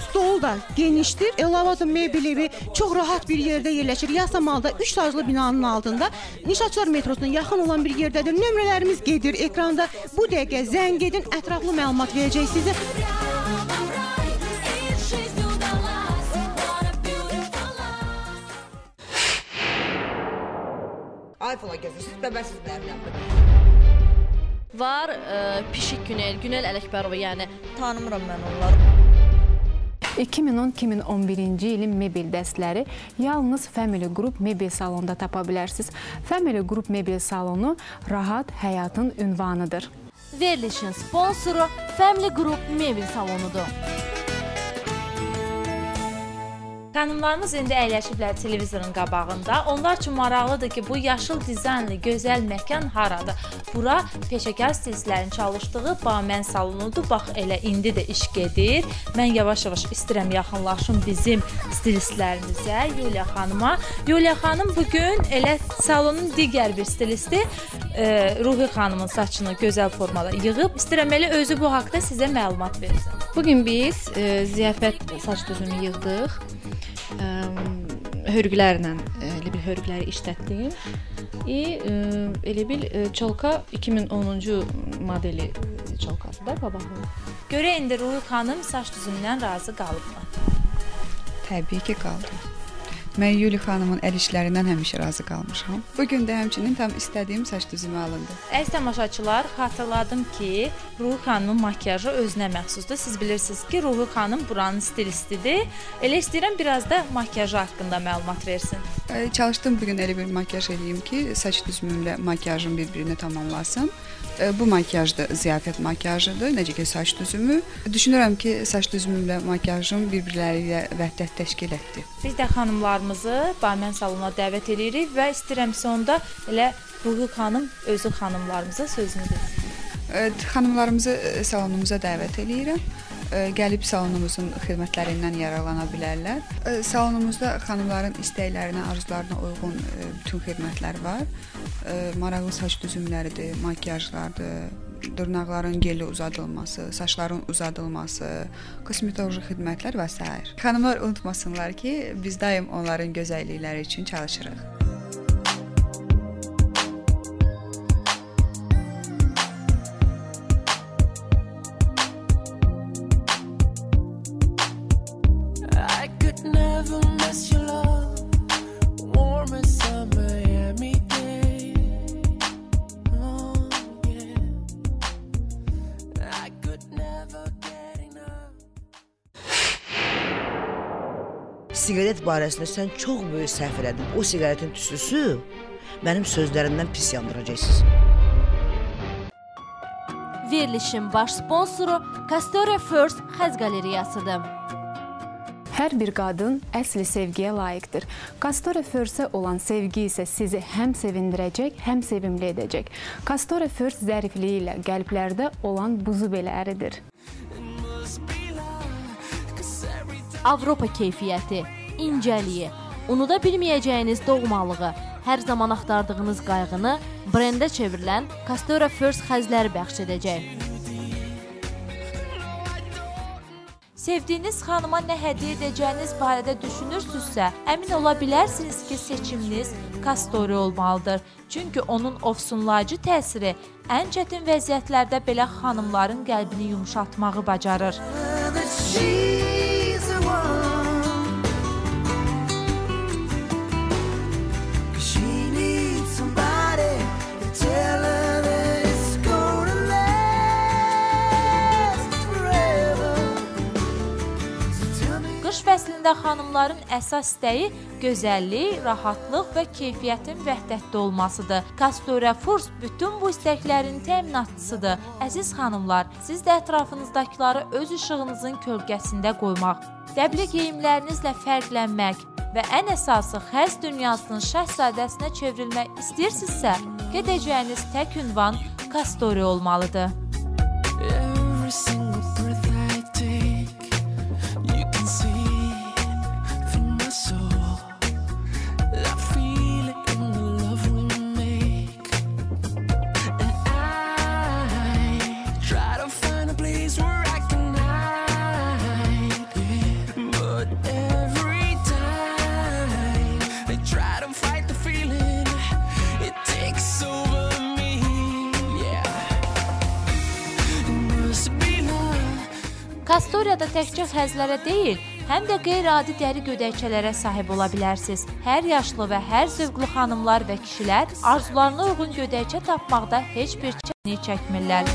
stol da genişdir. Ellevada mebel evi çox rahat bir yerdə yerləşir. Yasamalda 3 etaşlı binanın altında Nişaçılar metrosuna yaxın olan bir yerdədir. Nömrələrimiz gedir ekranda. Bu dəqiqə zəng edin, ətraflı məlumat verəcək sizə. iPhone-a gəzirsiniz, bəbəsiz məyəm. Var Pişik Günel Ələkbərova, yəni tanımıram mən onları. 2010-2011-ci ilin mebel dəstləri yalnız Family Group mebel salonunda tapa bilərsiniz. Family Group mebel salonu rahat həyatın ünvanıdır. Verilişin sponsoru Family Group Mebel Salonudur. Xanımlarımız indi əyləşiblər televizorun qabağında. Onlar üçün maraqlıdır ki, bu yaşıl dizaynlı gözəl məkan haradır? Bura peşəkar stilistlərin çalışdığı Bamən salonudur. Bax, elə indi də iş gedir. Mən yavaş-yavaş istəyirəm yaxınlaşım bizim stilistlərimizə, Yuliya xanıma. Yuliya xanım bugün elə salonun digər bir stilisti Ruhi xanımın saçını gözəl formada yığıb. İstəyirəm elə özü bu haqda sizə məlumat versin. Bugün biz ziyafət saç düzümü yığdıq. Hörgülərlə elə bir hörgüləri işlətdim. Elə bil çolka 2010-cu modeli çolkadır da qabaqlı. Görə indi Ruhi xanım saç düzümündən razı qalıbmı? Təbii ki, qaldım. Mən Yuliya xanımın əl işlərindən həmişə razı qalmışam. Bugün də həmçinin tam istədiyim saç düzümü alındı. Əziz tamaşaçılar, xatırladım ki, Ruhi xanımın makiyajı özünə məxsusdur. Siz bilirsiniz ki, Ruhi xanım buranın stilistidir. Elə istəyirəm biraz da makiyajı haqqında məlumat versin. Çalışdım bugün elə bir makiyaj edeyim ki, saç düzümümlə makiyajım bir-birini tamamlasın. Bu makiyaj da ziyafət makiyajıdır, necə ki saç düzümü. Düşünürəm ki, saç düzümümlə makiyajım bir-birləri ilə vəhdət təşkil etdi. Biz də xanımlarımızı Bamən salonuna dəvət edirik və istəyirəm sonda elə Ruhi xanım özü xanımlarımıza sözünü desin. Xanımlarımızı salonumuza dəvət edirəm. Gəlib salonumuzun xidmətlərindən yararlana bilərlər. Salonumuzda xanımların istəklərinə, arzularına uyğun bütün xidmətlər var. Maraqlı saç düzümləridir, makiyajlardır, dırnaqların geli uzadılması, saçların uzadılması, kosmetoloji xidmətlər və s. Xanımlar unutmasınlar ki, biz daim onların gözəllikləri üçün çalışırıq. Siqaret barəsində sən çox böyük səhv elədin. O siqaretin tüstüsü mənim sözlərimdən pis yandıracaqsınız. Verilişin baş sponsoru Castoria First Xəz Qalereyasıdır. Hər bir qadın əsli sevgiyə layiqdir. Castoria First-ə olan sevgi isə sizi həm sevindirəcək, həm sevimli edəcək. Castoria First zərifliyi ilə qəlblərdə olan buzu belə əridir. Avropa keyfiyyəti, incəliyi, unuda bilməyəcəyiniz doğmalığı, hər zaman axtardığınız qayğını brendə çevrilən Castoria First xəzləri bəxş edəcək. Sevdiyiniz xanıma nə hədiyyə edəcəyiniz barədə düşünürsünüzsə, əmin ola bilərsiniz ki, seçiminiz Castoria olmalıdır. Çünki onun ofsunlayıcı təsiri ən çətin vəziyyətlərdə belə xanımların qəlbini yumşaltmağı bacarır. Qış fəslində xanımların əsas istəyi gözəllik, rahatlıq və keyfiyyətin vəhdətdə olmasıdır. Castoria First bütün bu istəklərin təminatçısıdır. Əziz xanımlar, siz də ətrafınızdakıları öz işığınızın kölgəsində qoymaq, dəbli geyimlərinizlə fərqlənmək və ən əsası xəz dünyasının şahzadəsinə çevrilmək istəyirsinizsə, gedəcəyiniz tək ünvan Castoria olmalıdır. Castoria'da təkcə xəzlərə deyil, həm də qeyri-adi dəri gödəkçələrə sahib ola bilərsiniz. Hər yaşlı və hər zövqlü xanımlar və kişilər arzularına uyğun gödəkçə tapmaqda heç bir çətinlik çəkmirlər.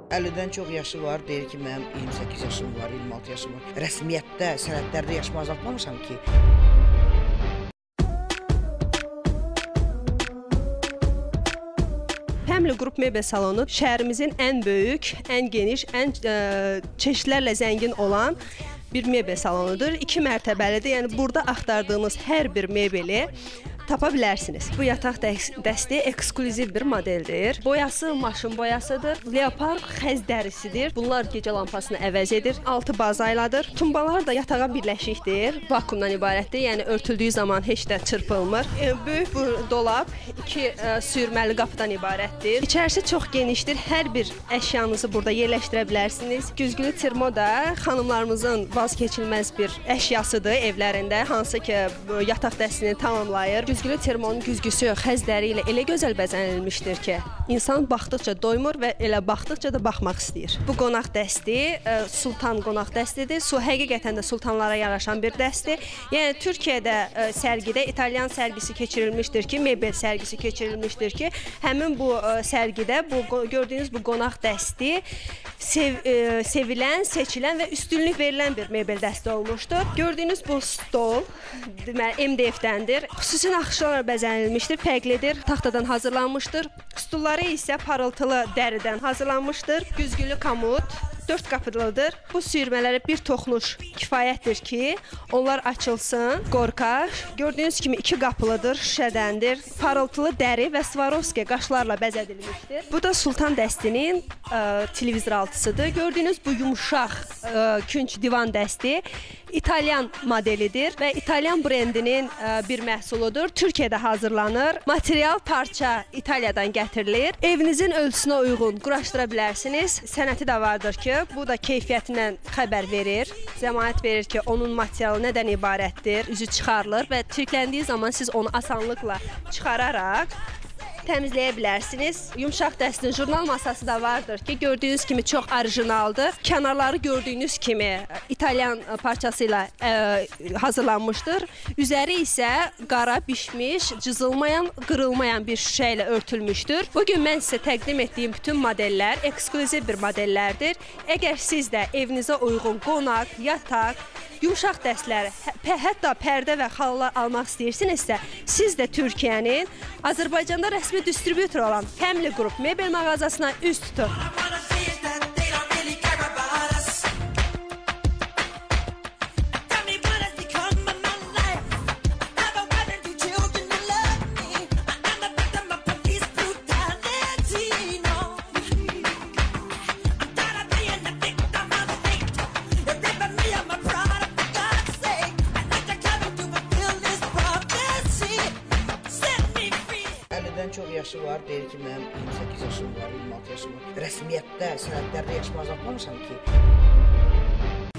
50-dən çox yaşı var, deyir ki, mənim 28 yaşım var, 26 yaşım var. Rəsmiyyətdə, sənədlərdə yaşımı azaltmamışam ki. Family Group Mebel salonu şəhərimizin ən böyük, ən geniş, ən çeşidlərlə zəngin olan bir mebel salonudur. 2 mərtəbəlidir. Yəni burada axtardığınız hər bir mebeli tapa bilərsiniz. Bu yataq dəsti eksklüziv bir modeldir. Boyası maşın boyasıdır. Leopard xəz dərisidir. Bunlar gecə lampasını əvəz edir. Altı bazayladır. Tumbalar da yatağa birləşikdir. Vakuumdan ibarətdir. Yəni örtüldüyü zaman heç də çırpılmır. Böyük bu dolab 2 sürməli qapıdan ibarətdir. İçərisi çox genişdir. Hər bir əşyanızı burada yerləşdirə bilərsiniz. Güzgülü termo da xanımlarımızın vazkeçilməz bir əşyasıdır evlərində. Hansı ki yataq dəstini tamamlayır. Güzgülü termonun güzgüsü xəz dəri ilə elə gözəl bəzənilmişdir ki, insan baxdıqca doymur və elə baxdıqca da baxmaq istəyir. Bu qonaq dəsti sultan qonaq dəstidir. Su həqiqətən də sultanlara yaraşan bir dəstir. Yəni Türkiyədə sərgidə İtalyan sərgisi keçirilmişdir ki, mebel sərgisi keçirilmişdir ki, həmin bu sərgidə bu gördüyünüz bu qonaq dəsti sevilən, seçilən və üstünlük verilən bir mebel dəsti olmuşdur. Gördüyünüz bu stol deməli MDF-dəndir. Xüsusi naxışlarla bəzənilmişdir, fərqlidir, taxtadan hazırlanmışdır. Stulları isə parıltılı dəridən hazırlanmışdır. Güzgülü komod 4 qapılıdır. Bu sürmələrə bir toxunuş kifayətdir ki, onlar açılsın. Qorka gördüyünüz kimi 2 qapılıdır, şüşədəndir. Parıltılı dəri və Swarovski qaşlarla bəzədilmişdir. Bu da sultan dəstinin televizor altısıdır. Gördüyünüz bu yumuşaq künc divan dəsti İtalyan modelidir və İtalyan brendinin bir məhsuludur. Türkiyədə hazırlanır. Material parça İtaliyadan gətirilir. Evinizin ölçüsünə uyğun quraşdıra bilərsiniz. Sənəti də vardır ki, bu da keyfiyyətindən xəbər verir. Zəmanət verir ki, onun materialı nədən ibarətdir, üzü çıxarılır və türkləndiyi zaman siz onu asanlıqla çıxararaq təmizləyə bilərsiniz. Yumşaq dəstin jurnal masası da vardır ki, gördüyünüz kimi çox orijinaldır. Kənarları gördüyünüz kimi İtalyan parçası ilə hazırlanmışdır. Üzəri isə qara bişmiş, cızılmayan, qırılmayan bir şüşə ilə örtülmüşdür. Bugün mən sizə təqdim etdiyim bütün modellər eksklüziv bir modellərdir. Əgər siz də evinizə uyğun qonaq, yataq, yumşaq dəstlər, hətta pərdə və xallar almaq istəyirsinizsə, siz də Türkiyənin Azərbaycanda rəsmi distributor olan Family Group mebel mağazasına üz tutun. Çox yaşı var, deyir ki, mənim 28 yaşım var, 26 yaşım var. Rəsmiyyətdə, sənədlərdə yaşımı azaltmamışam ki.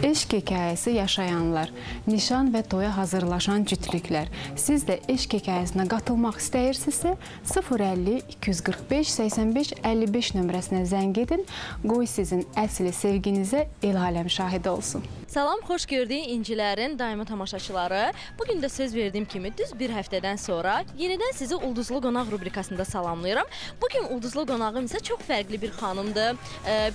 Eşq hekayəsi yaşayanlar, nişan və toya hazırlaşan cütlüklər. Siz də eşq hekayəsinə qatılmaq istəyirsinizsə 050 245 85 55 nömrəsinə zəng edin. Qoy sizin əsli sevginizə el aləm şahidi olsun. Salam, xoş gördük İncilərin daimi tamaşaçıları. Bugün də söz verdiyim kimi düz bir həftədən sonra yenidən sizi Ulduzlu Qonaq rubrikasında salamlayıram. Bugün Ulduzlu Qonağım isə çox fərqli bir xanımdır.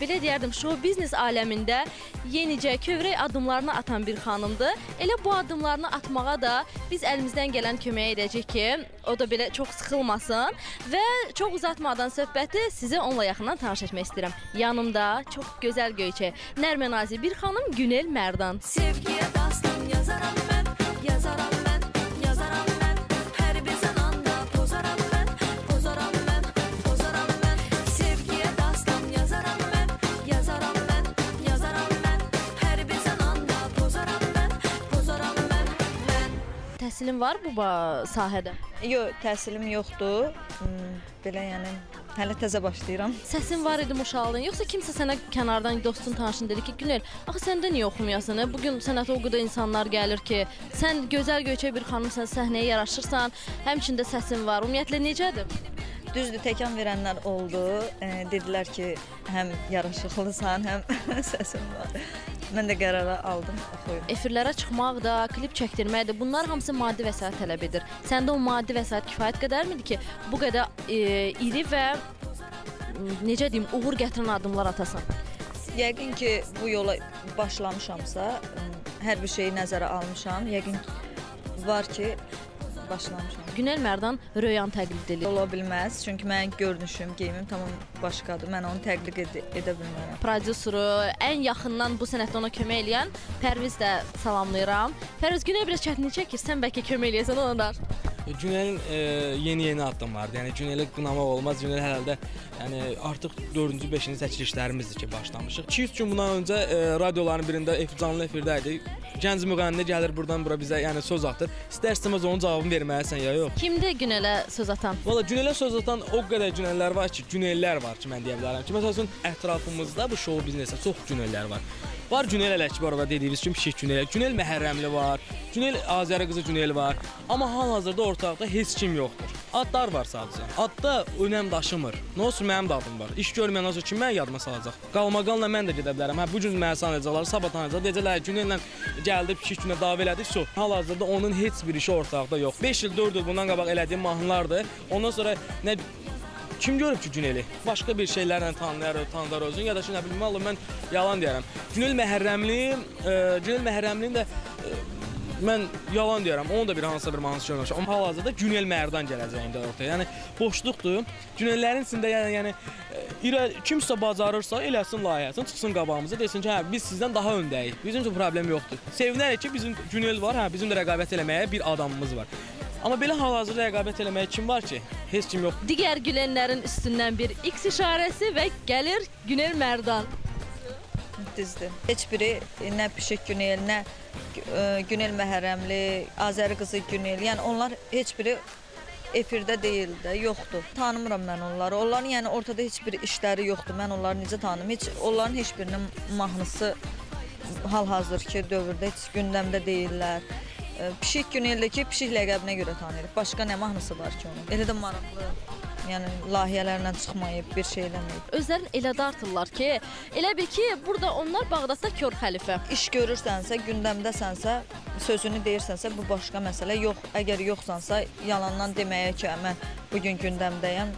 Belə deyərdim, show biznes aləmində yenicə kövrək addımlarını atan bir xanımdır. Elə bu addımlarını atmağa da biz əlimizdən gələn kömək edəcək ki, o da belə çox sıxılmasın və çox uzatmadan söhbəti sizi onunla yaxından tanış etmək istəyirəm. Yanımda çox gözəl göyçək, nərmənazi bir xanım Günel Mərdan. Sevgiyə dastan yazaram mən, yazaram mən, yazaram mən. Hər bir zamanda pozaram mən, pozaram mən, pozaram mən. Sevgiyə dastan yazaram mən, yazaram mən, yazaram mən. Hər bir zamanda pozaram mən, pozaram mən, mən. Təhsilin var bu sahədə? Yox, təhsilim yoxdur. Belə yəni hələ təzə başlayıram. Səsin var idi uşaqlığın, yoxsa kimsə sənə kənardan dostun, tanışın dedi ki, Günel, axı səndə niyə oxumayasan? Bugün sənətə o qədər insanlar gəlir ki, sən gözəl göyçək bir xanımsan, səhnəyə yaraşırsan, həmçində səsin var. Ümumiyyətlə necədir? Düzdür, təkan verənlər oldu. Dedilər ki, həm yaraşıqlısan, həm səsin var. Mən də qərara aldım, oxuyum. Efirlərə çıxmaq da, klip çəkdirmək də, bunlar hamısı maddi vəsait tələb edir. Səndə o maddi vəsait kifayət qədərmidir ki, bu qədər iri və necə deyim, uğur gətirən addımlar atasan? Yəqin ki, bu yola başlamışamsa, hər bir şeyi nəzərə almışam. Yəqin var ki, başlamışam. Günel Mərdan Röyan təqlid edir. Ola bilməz, çünki mənim görünüşüm, geyimim tamam başqadır. Mən onu təqlid edə bilmərəm. Prodüsuru, ən yaxından bu sənətdə ona kömək eləyən Pərviz də salamlayıram. Pərviz, Günel biraz çətinlik çəkir, sən bəlkə kömək eləyəsən ona. Günelin yeni addımlardır. Yəni Güneli qınamaq olmaz. Günel hələ də artıq 4-cü, 5-ci çəkilişlərimizdir ki, başlamışıq. 2-3 gün bundan öncə radioların birində canlı efirdə idi. Gənc müğənni gəlir buradan bura bizə söz atır. İstər-istəməz onun cavabını verməlisən ya yox. Kimdir Günelə söz atan? Valla Günelə söz atan o qədər Günellər var ki, Günellər var ki, mən deyə bilərəm ki, məsələn ətrafımızda bu show biznesə çox Günellər var. Var Günel Ələkbərova dediyimiz kimi pişik Günel, Günel Məhərrəmli var, Günel Azəri qızı Günel var. Amma hal-hazırda ortaqda heç kim yoxdur. Adlar var sadəcə. Adda önəm daşımır. Nə olsun mənim də adım var. İş görməyən olsa kim məni yadıma salacaq? Qalmaqalla mən də gedə bilərəm. Bu gün məni sanacaqlar, sabah tanıyacaqlar. Deyəcəklər Günellə gəldi pişik Günel dava elədik. Hal-hazırda onun heç bir işi ortaqda yox. 5 il, 4 il bundan qabaq elədiyim mahnılardır. Ondan sonra nə kim görüb ki Güneli? Başqa bir şeylərlə tanıdar özün ya da ki, nə bilim, vallahi mən yalan deyərəm. Günel Məhərrəmlinin də mən yalan deyərəm, onun da hansısa bir mahnısı görməmişəm. Amma hal-hazırda Günel Mərdan gələcəyində ortaya. Yəni boşluqdur. Günellərin içində kimsə bacarırsa eləsin layihəsini, çıxsın qabağımıza, desin ki, hə biz sizdən daha öndəyik. Bizim üçün problem yoxdur. Sevinərik ki, bizim Günel var, hə bizim də rəqabət eləməyə bir adamımız var. Amma belə hal-hazırda rəqabət eləməyə kim var ki? Heç kim yox. Digər gülənlərin üstündən bir X işarəsi və gəlir Günel Mərdan. Düzdür. Heç biri nə pişik Günel, nə Günel Məhərrəmli, Azəri qızı Günel, yəni onlar heç biri efirdə deyil də, yoxdur. Tanımıram mən onları. Onların ortada heç bir işləri yoxdur. Mən onları necə tanım? Onların heç birinin mahnısı hal-hazırki dövrdə heç gündəmdə deyirlər. Pişik Güneldəki pişik ləqəbinə görə tanıyırıq. Başqa nə mahnısı var ki onun? Elə də maraqlı, layihələrlə çıxmayıb, bir şey eləməyib. Özlərini elə dartırlar ki, elə bil ki, burada onlar Bağdadda kör xəlifə. İş görürsənsə, gündəmdəsənsə, sözünü deyirsənsə, bu başqa məsələ. Yox, əgər yoxsansa, yalandan deməyə ki, mən bugün gündəmdəyəm.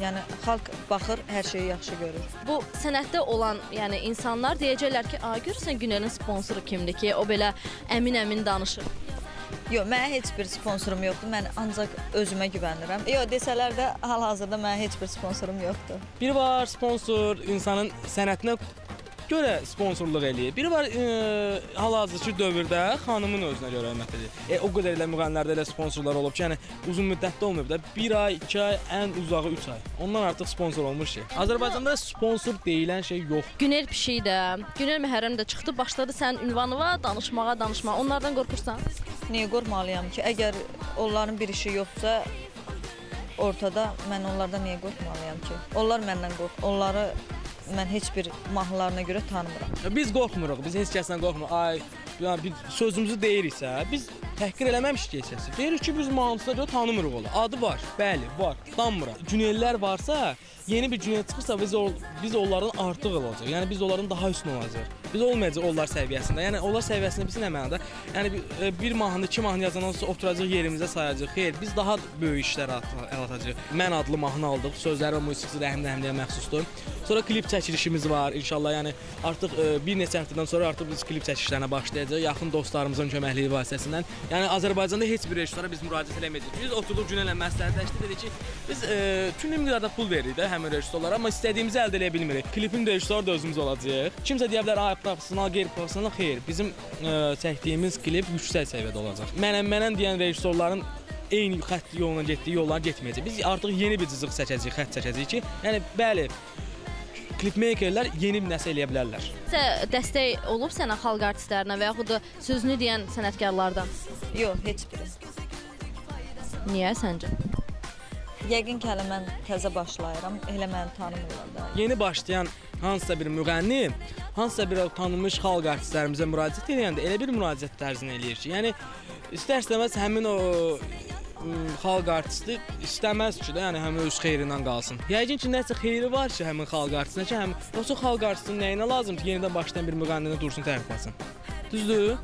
Yəni xalq baxır, hər şeyi yaxşı görür. Bu sənətdə olan, insanlar deyəcəklər ki, görürsən Günelin sponsoru kimdir ki, o belə əmin-əmin danışır. Yox, mənə heç bir sponsorum yoxdur. Mən ancaq özümə güvənirəm. Yox, desələr də hal-hazırda mənə heç bir sponsorum yoxdur. Biri var sponsor insanın sənətinə görə sponsorluq eləyir. Biri var hal-hazırki dövrdə xanımın özünə görə hörmət edir. O qədər elə müğənnilərdə elə sponsorlar olub ki, uzun müddətdə olmayıb da 1 ay, 2 ay, ən uzağı 3 ay. Ondan artıq sponsor olmuş şey. Azərbaycanda sponsor deyilən şey yox. Günel pişik də, Günel Məhərrəm də çıxdı, başladı sənin ünvanına danışmağa. Onlardan qorxursan? Niyə qorxmalıyam ki? Əgər onların bir işi yoxsa ortada, mən onlardan niyə qorxmalıyam ki? Onlar məndən qorxur. Onları mən heç bir mahnılarına görə tanımıram. Biz qorxmuruq, biz heç kəsdən qorxmuruq. Ay, sözümüzü deyiriksə, biz təhqir eləməmişik heç kəsi. Deyirik ki, biz mahnısına görə tanımırıq onu. Adı var, bəli, var, tanımırıq. Günellər varsa, yeni bir Günel çıxırsa biz onların artıq olacaq. Yəni biz onların daha üstün olacaq. Biz olmayacaq onlar səviyyəsində. Yəni onlar səviyyəsində biz nə mənada? Yəni bir mahnı, 2 mahnı yazandan sonra oturacaq yerimizə sayacaq. Xeyr, biz daha böyük işlər atacağıq. Mən adlı mahnı aldıq. Sözləri və musiqisi Rəhim Rəhimliyə məxsusdur. Sonra klip çəkilişimiz var inşallah. Yəni artıq bir neçə həftədən sonra artıq biz klip çəkilişlərinə başlayacağıq. Yaxın dostlarımızın köməkliyi vasitəsilə. Yəni Azərbaycanda heç bir rejissora biz müraciət eləməyəcəyik. Biz oturduq Günellə məsləhətləşdik, dedik ki, biz tüllü miqdarda pul veririk də həmin rejissorlara, amma istədiyimizi əldə edə bilmirik. Klipin rejissoru da özümüz olacağıq. Kimsə deyə bilər, professional, qeyri-professional, xeyr. Bizim çəkdiyimiz klip yüksək səviyyədə olacaq. Mənəm deyən rejissorların eyni xətt yoluna getdiyi yollara getməyəcək. Biz artıq yeni bir cızıq çəkəcəyik, xətt çəkəcəyik ki, yəni bəli, klipmakerlər yeni bir nəsə eləyə bilərlər. Dəstək olub sənə xalq artistlərinə və yaxud da sözünü deyən sənətkarlardan? Yox, heç biri. Niyə səncə? Yəqin ki, hələ mən təzə başlayıram, elə məni tanımırlar da. Yeni başlayan hansısa bir müğənni, hansısa bir tanınmış xalq artistlərimizə müraciət edəndə elə bir müraciət tərzini eləyir ki, yəni istər-istəməz həmin o xalq artisti istəməz ki, yəni həmin öz xeyrindən qalsın. Yəqin ki, nəsə xeyri var ki, həmin xalq artistinə ki, yoxsa xalq artistinin nəyinə lazımdır ki, yenidən başlayan bir müğənnini dursun tərifləsin. Düzdür?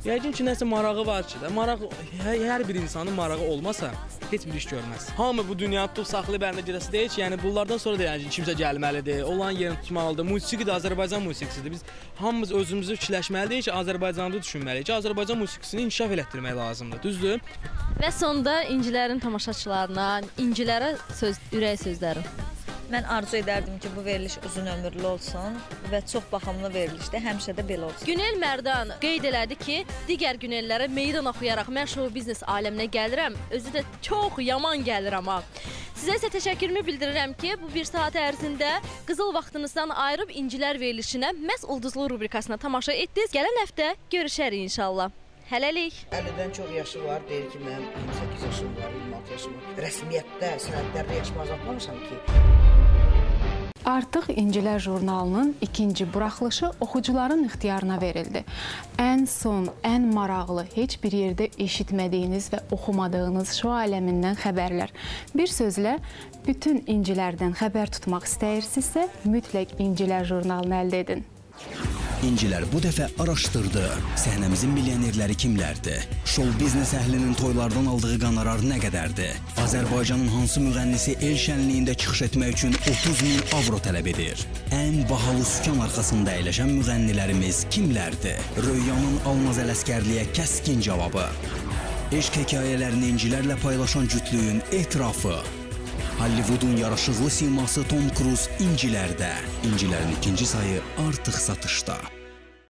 Yəqin ki, nəsə marağı var ki də. Maraq hər bir insanın marağı olmasa heç bir iş görməz. Hamı bu dünyanı tutub saxlayıb əlində gedəsi deyir ki, yəni bunlardan sonra da yəni kimsə gəlməlidir, olan yerini tutmalıdır. Musiqi də Azərbaycan musiqisidir. Biz hamımız özümüzü fikirləşməliyik ki, Azərbaycanı düşünməliyik ki, Azərbaycan musiqisini inkişaf elətdirmək lazımdır. Düzdür? Və sonda İncilərin tamaşaçılarına, İncilərə ürək sözlərim. Mən arzu edərdim ki, bu veriliş uzun ömürlü olsun və çox baxımlı verilişdir, həmişə də belə olsun. Günel Mərdan qeyd elədi ki, digər Günellərə meydan oxuyaraq mən show biznes aləminə gəlirəm, özü də çox yaman gəlirəm ha. Sizə isə təşəkkürümü bildirirəm ki, bu bir saat ərzində qızıl vaxtınızdan ayırıb İncilər verilişinə məhz ulduzlu rubrikasına tamaşa etdiniz. Gələn həftə görüşərik inşallah. Hələlik. 50-dən çox yaşı var, deyir ki, mənim 28 yaşım var, 26 yaşım var. Rəsmiyyətdə, sənədlərdə yaşımı azaltmamışam ki. Artıq İncilər jurnalının ikinci buraxılışı oxucuların ixtiyarına verildi. Ən son, ən maraqlı, heç bir yerdə eşitmədiyiniz və oxumadığınız şou aləmindən xəbərlər. Bir sözlə, bütün İncilərdən xəbər tutmaq istəyirsinizsə, mütləq İncilər jurnalını əldə edin. İncilər bu dəfə araşdırdı. Səhnəmizin milyonerləri kimlərdir? Show biznes əhlinin toylardan aldığı qonorar nə qədərdir? Azərbaycanın hansı müğənnisi el şənliyində çıxış etmək üçün 30.000 avro tələb edir? Ən bahalı sükan arxasında əyləşən müğənnilərimiz kimlərdir? Röyanın Almaz Ələskərliyə kəskin cavabı. Eşq hekayələrini İncilərlə paylaşan cütlüyün etirafı. Hollywoodun yaraşıqlı siması Tom Cruise İncilərdə. İncilərin ikinci sayı artıq satışda.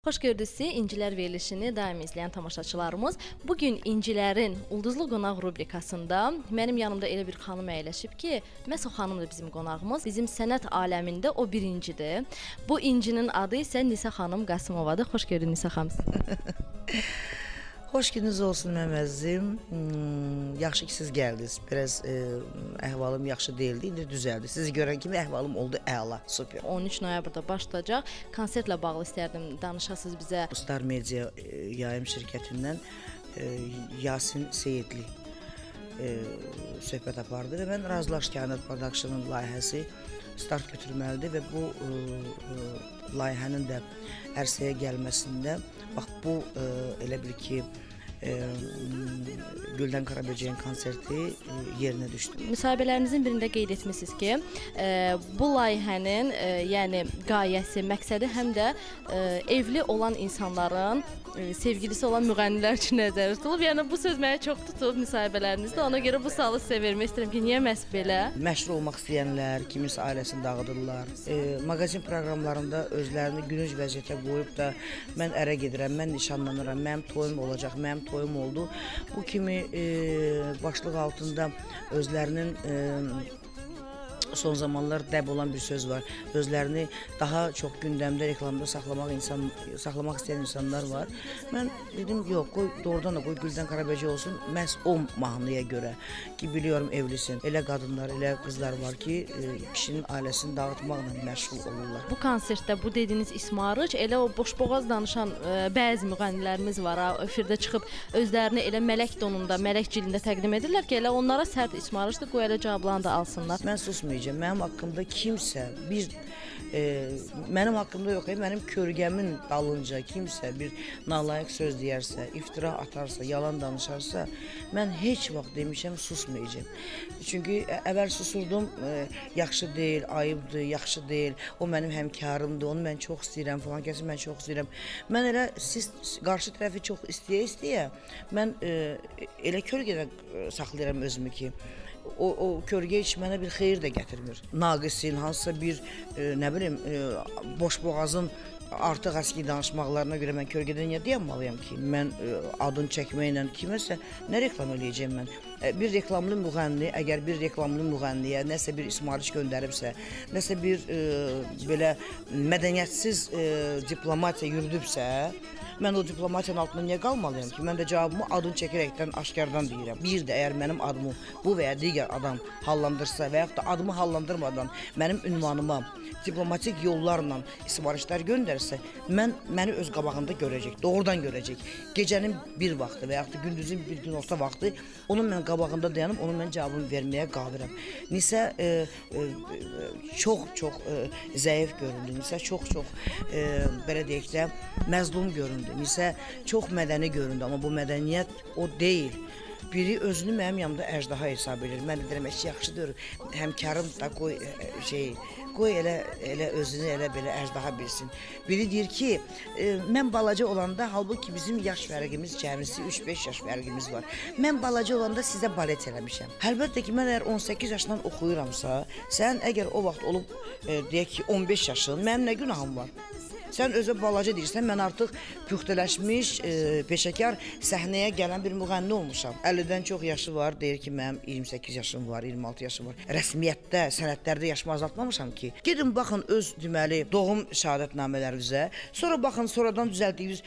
Xoş gördünüz sizi İncilər verilişini daim izləyən tamaşaçılarımız. Bugün İncilərin ulduzlu qonaq rubrikasında mənim yanımda elə bir xanım əyləşib ki, məhz o xanım da bizim qonağımız. Bizim sənət aləmində o birincidir. Bu incinin adı isə Nisə xanım Qasımovadır. Xoş gördünüz Nisə xanım. Xoş gününüz olsun mənim əzizim. Yaxşı ki, siz gəldiniz. Biraz əhvalım yaxşı deyildi, indi düzəldi. Sizi görən kimi əhvalım oldu əla, super. 13 noyabrda başlayacaq. Konsertlə bağlı istərdim danışasınız bizə. Star Media yayım şirkətindən Yasin Seyidli söhbət apardı və mən razılaşdım ki, Kainat Production'ın layihəsi start götürməlidir və bu layihənin də ərsəyə gəlməsində bax bu elə bil ki Güldən Karaböcəyin konserti yerinə düşdü. Müsahibələrinizin birində qeyd etmisiniz ki, bu layihənin yəni qayəsi, məqsədi həm də evli olan insanların sevgilisi olan müğənnilər üçün nəzərdə tutulub. Yəni bu söz mənə çox tutub müsahibələrinizdə. Ona görə bu sualı sizə vermək istəyirəm ki, niyə məhz belə? Məşhur olmaq istəyənlər, kiminsə ailəsini dağıdırlar. Mağazin proqramlarında özlərini gülünc vəziyyətə qoyub da mən ərə gedirəm, mən nişanlanıram, mənim toyum olacaq, mənim toyum oldu. Bu kimi başlıq altında özlərinin son zamanlar dəb olan bir söz var. Özlərini daha çox gündəmdə, reklamda saxlamaq istəyən insanlar var. Mən dedim, yox, qoy doğrudan da qoy Güldən Karaböcək olsun, məhz o mahnıya görə ki, biliyorum evlisin. Elə qadınlar, elə qızlar var ki, kişinin ailəsini dağıtmaqla məşğul olurlar. Bu konsertdə bu dediyiniz ismarıc, elə o boşboğaz danışan bəzi müğənnilərimiz var, efirdə çıxıb özlərini elə mələk donunda, mələk cilində təqdim edirlər ki, elə onlara sərt ismarıcdır, qoy elə cavablarını da alsınlar. Mən susmayacağım. Mənim haqqımda kimsə mənim haqqımda yox, mənim kölgəmin dalınca kimsə bir nalayiq söz deyərsə, iftira atarsa, yalan danışarsa, mən heç vaxt demişəm susmayacağım. Çünki əvvəl susurdum, yaxşı deyil, ayıbdır, yaxşı deyil, o mənim həmkarımdır, onu mən çox istəyirəm, falan kəsi mən çox istəyirəm. Mən elə siz qarşı tərəfi çox istəyə-istəyə, mən elə kölgədə saxlayıram özümü ki, o kölgə heç mənə bir xeyir də gətirmir. Naqisin, hansısa bir, nə bilim, boşboğazın artıq əski danışmaqlarına görə mən kölgədən niyə dayanmalıyam ki? Mən adını çəkməklə kiməsə nə reklam eləyəcəm mən? Bir reklamlı müğənni, əgər bir reklamlı müğənniyə nəsə bir ismarış göndəribsə, nəsə bir belə mədəniyyətsiz diplomatiya yürüdübsə, mən o diplomatiyanın altında niyə qalmalıyam ki? Mən də cavabımı adını çəkərəkdən, aşkardan deyirəm. Bir də əgər mənim adımı bu və ya digər adam hallandırsa və yaxud da adımı hallandırmadan mənim ünvanıma diplomatik yollarla sifarişlər göndərsə, məni öz qabağında görəcək, doğrudan görəcək. Gecənin bir vaxtı və yaxud da gündüzün bir gün orta vaxtı onun mən qabağında dayanıb, onun mən cavabını verməyə qabiləm. Nisə çox zəif göründü, Nisə çox belə deyək də məzlum göründü, Nisə çox mədəni göründü, amma bu mədəniyyət o deyil. Biri özünü mənim yanımda əjdaha hesab edir. Mən də deyirəm, yaxşıdır, həmkarım da qoy elə özünü elə belə əjdaha bilsin. Biri deyir ki, mən balaca olanda, halbuki bizim yaş fərqimiz cəmisi 3-5 yaş fərqimiz var. Mən balaca olanda sizə balet eləmişəm. Əlbəttə ki, mən əgər 18 yaşından oxuyuramsa, sən əgər o vaxt olub, deyək ki, 15 yaşın, mənim nə günahım var? Sən özə balaca deyirsən, mən artıq püxtələşmiş, peşəkar səhnəyə gələn bir müğənni olmuşam. 50-dən çox yaşı var, deyir ki, mənim 28 yaşım var, 26 yaşım var. Rəsmiyyətdə, sənədlərdə yaşımı azaltmamışam ki. Gedin, baxın öz deməli doğum şəhadətnamələrinizə, sonra baxın, sonradan düzəldiyiniz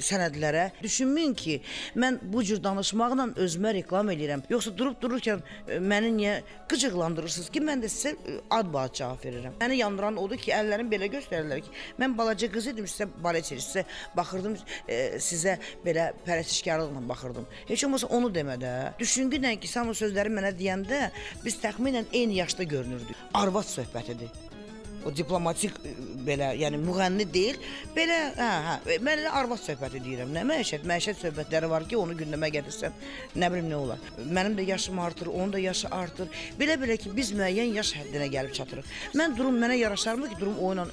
sənədlərə. Düşünməyin ki, mən bu cür danışmaqla özümə reklam edirəm. Yoxsa dururkən məni niyə qıcıqlandırırsınız ki, mən də sizə ad-baad cavab verirəm. Məni yandıran odur ki, əllərim belə göstərirlər ki, mən balaca qız idim, sizə balet edir, sizə baxırdım, sizə belə pərəstişkarlıqla baxırdım. Heç olmasa onu demədə. Düşünqünlə ki, sən o sözləri mənə deyəndə biz təxminən eyni yaşda görünürdük. Arvad söhbətidir. O diplomatik belə, yəni müğənni deyil, belə, mən elə arvad söhbəti deyirəm. Nə məişət söhbətləri var ki, onu gündəmə gətirsən, nə bilim nə olar. Mənim də yaşım artır, onun da yaşı artır. Belə ki, biz müəyyən yaş həddinə gəlib çatırıq. Mən durum mənə yaraşarmı ki, durum o ilə,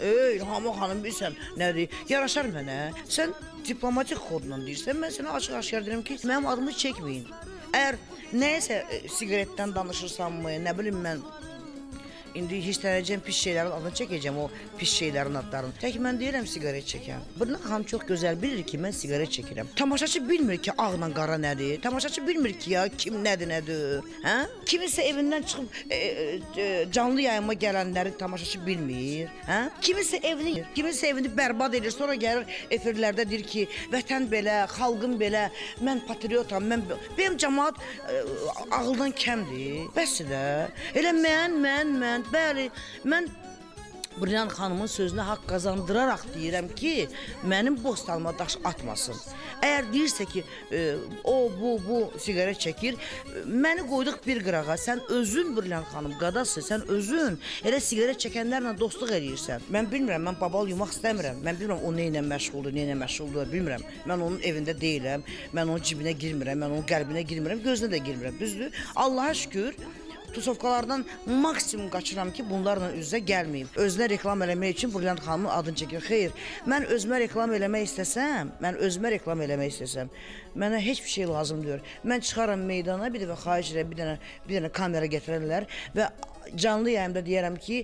Hamo xanım bilsən, nədir? Yaraşar mənə. Sən diplomatik kodla deyirsən, mən sənə açıq-aşkar deyirəm ki, mənim adımı çəkməyin. Əgər nəyəsə siqaretdən danışırsanmı, nə bilim mən, İndi hisslənəcəm pis şeylərin adını çəkəcəm, o pis şeylərin adlarını. Tək mən deyirəm siqaret çəkəm. Bırnaq xanım çox gözəl bilir ki, mən siqaret çəkirəm. Tamaşaçı bilmir ki, ağla qara nədir. Tamaşaçı bilmir ki, ya kim nədir. Kiminsə evindən çıxıb canlı yayıma gələnləri tamaşaçı bilmir. Kiminsə evini bərbad edir, sonra gəlir efirlərdə deyir ki, vətən belə, xalqım belə, mən patriotam, mənim cəmaat ağıldan kəmdir. Bəsdir. Elə mən, bəli, mən Brilliant xanımın sözünə haqq qazandıraraq deyirəm ki, mənim bostanıma daş atmasın. Əgər deyirsə ki, bu siqaret çəkir, məni qoyduq bir qırağa, sən özün Brilliant xanım qadası, sən özün elə siqaret çəkənlərlə dostluq edirsən. Mən bilmirəm, mən babal yumaq istəmirəm, mən bilmirəm o nə ilə məşğuldur, bilmirəm. Mən onun evində deyiləm, mən onun cibinə girmirəm, mən onun qəlbinə girmirəm, gözünə də girmirəm, düzdür? Allaha şükür, tusovkalardan maksimum qaçıram ki, bunlarla üzə gəlməyim. Özünə reklam eləmək üçün Brilliant xanımın adını çəkir. Xeyr, mən özümə reklam eləmək istəsəm, mənə heç bir şey lazım deyir. Mən çıxaram meydana, bir dəfə xahiş edirəm, bir dənə kamera gətirərlər və canlı yayımda deyərəm ki,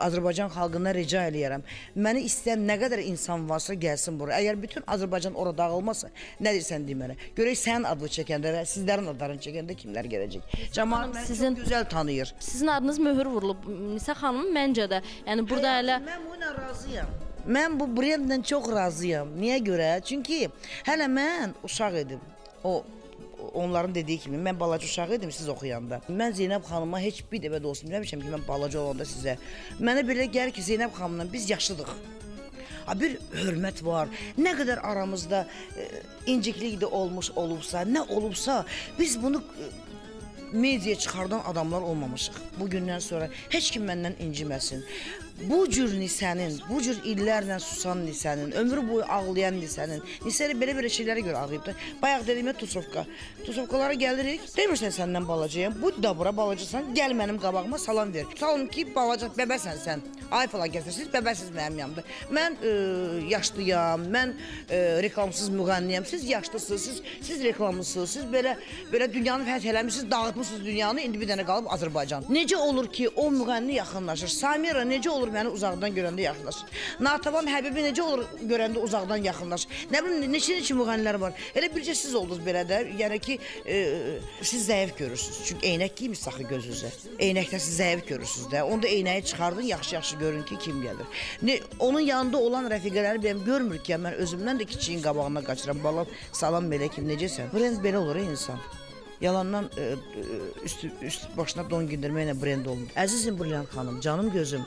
Azərbaycan xalqına rica eləyərəm. Məni istəyən nə qədər insan varsa gəlsin bura. Əgər bütün Azərbaycan orada dağılmasa, nə deyirsən deməli? Görək sənin adını çəkəndə və sizlərin adlarını çəkəndə kimlər gələcək? Cəmaat məni çox gözəl tanıyır. Sizin adınız möhür vurulub. Nisə xanım, məncə də. Yəni burada elə... Mən buna razıyam. Mən bu brendlə çox razıyam. Niyə görə? Çünki hələ mən uşaq idim. Onların dediyi kimi, mən balaca uşaq idim siz oxuyanda. Mən Zeynəb xanıma heç bir dəfə də olsun demişəm ki, mən balaca olanda sizə. Mənə belə gəlir ki, Zeynəb xanımla biz yaşıdıq. Bir hörmət var, nə qədər aramızda inciklik də olubsa, nə olubsa, biz bunu mediaya çıxardan adamlar olmamışıq. Bu gündən sonra heç kim məndən inciməsin. Bu cür Nisənin, bu cür illərlə susan Nisənin, ömrü boyu ağlayan Nisənin, Nisəli belə şeylərə görə ağlayıb da. Bayaq dediyimə tusovka. Tusovkalara gəlirik, demirsən səndən balacayam, bu da bura balacasan, gəl mənim qabağıma salam ver. Tutalım ki, balaca bəbəsən sən, ay falan gətirsiniz, bəbəsiz mənim yanımda. Mən yaşlıyam, mən reklamsız müğənniyəm, siz yaşlısınız, siz reklamlısınız, siz belə dünyanı fəth eləmişsiniz, dağıtmışsınız dünyanı, indi bir dənə qalıb Azərbaycan. Necə olur ki, o müğənni yaxınlaşır, Samira necə olur məni uzaqdan görəndə yaxınlaşır. Natavan Həbibi necə olur görəndə uzaqdan yaxınlaşır. Nə bilim, neçə müğənnilər var. Elə bircə siz oldunuz belə də. Yəni ki, siz zəif görürsünüz. Çünki eynək giymiş saxı gözünüzə. Eynəkdə siz zəif görürsünüz də. Onda eynəyi çıxardın, yaxşı-yaxşı görün ki, kim gəlir. Onun yanında olan rəfiqələri benim görmür ki, mən özümdən də kiçiyin qabağına qaçıram. Balam, salam belə kim, necəsən? Brend belə olur insan. Yalandan üst başına don giydirməklə brend olmur. Əzizim Brilliant xanım, canım gözüm,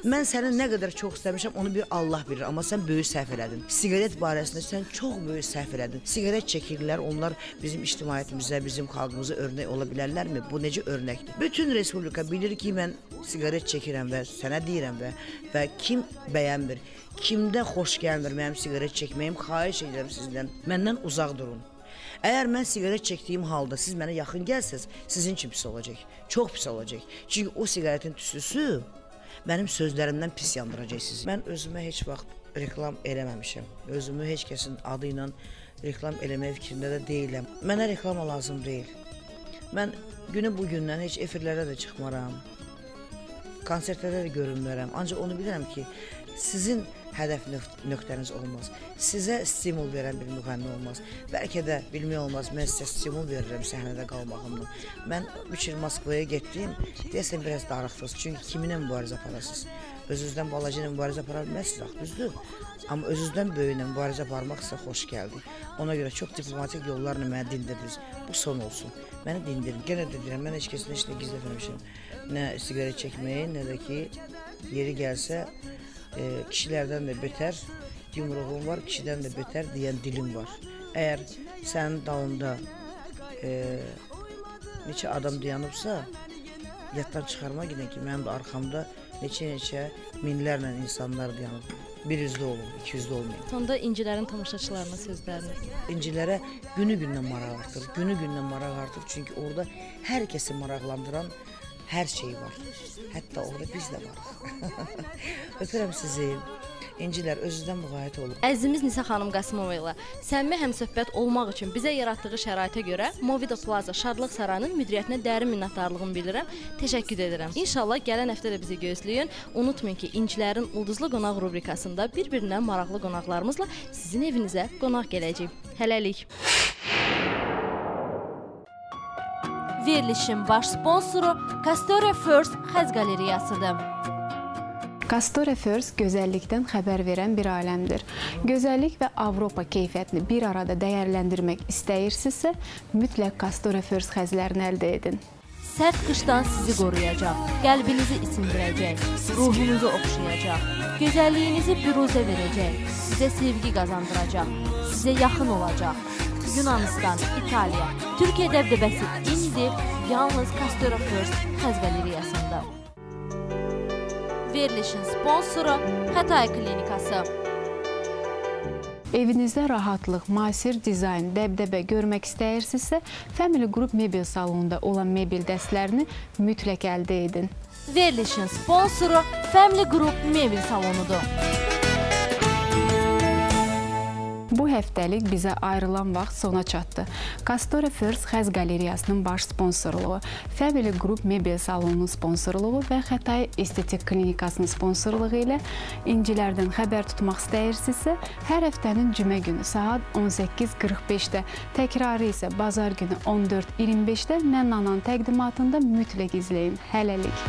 mən səni nə qədər çox istəmişəm, onu bir Allah bilir, amma sən böyük səhv elədin. Siqaret barəsində sən çox böyük səhv elədin. Siqaret çəkirlər, onlar bizim ictimaiyyətimizə, bizim xalqımıza örnək ola bilərlərmi? Bu necə örnəkdir? Bütün respublika bilir ki, mən siqaret çəkirəm və sənə deyirəm və kim bəyənmir, kimdə xoş gəlmir mənim siqaret çəkməyim, xahiş edirəm sizdən, məndən uzaq durun. Əgər mən siqaret çəkdiyim halda siz mənə yaxın gəlsəz, sizin üçün pis olacaq, çox pis olacaq. Çünki o siqaretin tüstüsü mənim sözlərimdən pis yandıracaq sizi. Mən özümə heç vaxt reklam eləməmişəm, özümü heç kəsin adı ilə reklam eləmək fikrində də deyiləm. Mənə reklama lazım deyil. Mən günü bugündən heç efirlərə də çıxmaram, konsertlərə də görünmərəm. Ancaq onu bilirəm ki, sizin hədəf nöqtəniz olmaz. Sizə stimul verən bir müğənni olmaz. Bəlkə də bilmək olmaz, mən sizə stimul verirəm səhnədə qalmağımla. Mən 3 il Moskvaya getdim, deyəsən biraz darıxdınız. Çünki kiminlə mübarizə aparasınız? Özünüzdən balaca ilə mübarizə apara bilməzsiniz, düzdür? Amma özünüzdən böyüklə mübarizə aparmaq sizə xoş gəldi. Ona görə çox diplomatik yollarla mənə dindirdiniz. Bu son olsun. Məni dindirin. Yenə də deyirəm, mən heç kəsin heç nə gizləməmişəm. Nə siqaret çəkməyin, nə də ki, yeri gəlsə, kişilərdən də betər yumruğum var, kişidən də betər deyən dilim var. Əgər sənin dalında neçə adam dayanıbsa, yaddan çıxarma gedin ki, mənim də arxamda neçə minlərlə insanlar dayanıb. Bir yüzlü olun, 200'lü olmayın. Sonda İncilərin tamaşaçılarına sözləriniz. İncilərə günü-gündən maraq artır, günü-gündən maraq artır. Çünki orada hər kəsi maraqlandıran hər şey var. Hətta orada biz də varıq. Öpürəm sizi. İncilər, özünüzdən müğayət olun. Əzizimiz Nisə xanım Qasımova ilə səmimi həmsöhbət olmaq üçün bizə yaratdığı şəraitə görə Movida Plaza Şadlıq Sarayının müdiriyyətinə dərin minnətdarlığımı bildirirəm. Təşəkkür edirəm. İnşallah gələn həftə də bizi gözləyin. Unutmayın ki, İncilərin Ulduzlu Qonaq rubrikasında bir-birindən maraqlı qonaqlarımızla sizin evinizə qonaq gələcəyik. Hələlik. Verilişin baş sponsoru Castoria First Xəz Qalereyasıdır. Castoria First gözəllikdən xəbər verən bir aləmdir. Gözəllik və Avropa keyfiyyətini bir arada dəyərləndirmək istəyirsinizsə, mütləq Castoria First xəzlərini əldə edin. Sərt qışdan sizi qoruyacaq, qəlbinizi isindirəcək, ruhunuzu oxşayacaq, gözəlliyinizi büruzə verəcək, sizə sevgi qazandıracaq, sizə yaxın olacaq. Yunanistan, İtaliya, Türkiyə dəbdəbəsi indi yalnız Castoria First Xəz Qalereyasında. Verilişin sponsoru Xətay Klinikası. Evinizdə rahatlıq, müasir dizayn, dəbdəbə görmək istəyirsinizsə, Family Group mebel salonunda olan mebel dəstlərini mütləq əldə edin. Verilişin sponsoru Family Group mebel salonudur. Bu həftəlik bizə ayrılan vaxt sona çatdı. Castoria First Xəz Qalereyasının baş sponsorluğu, Family Group mebel salonunun sponsorluğu və Xətay Estetik Klinikasının sponsorluğu ilə İncilərdən xəbər tutmaq istəyirsinizsə, hər həftənin cümə günü saat 18:45-də, təkrarı isə bazar günü 14:25-də Nənnanın təqdimatında mütləq izləyin. Hələlik.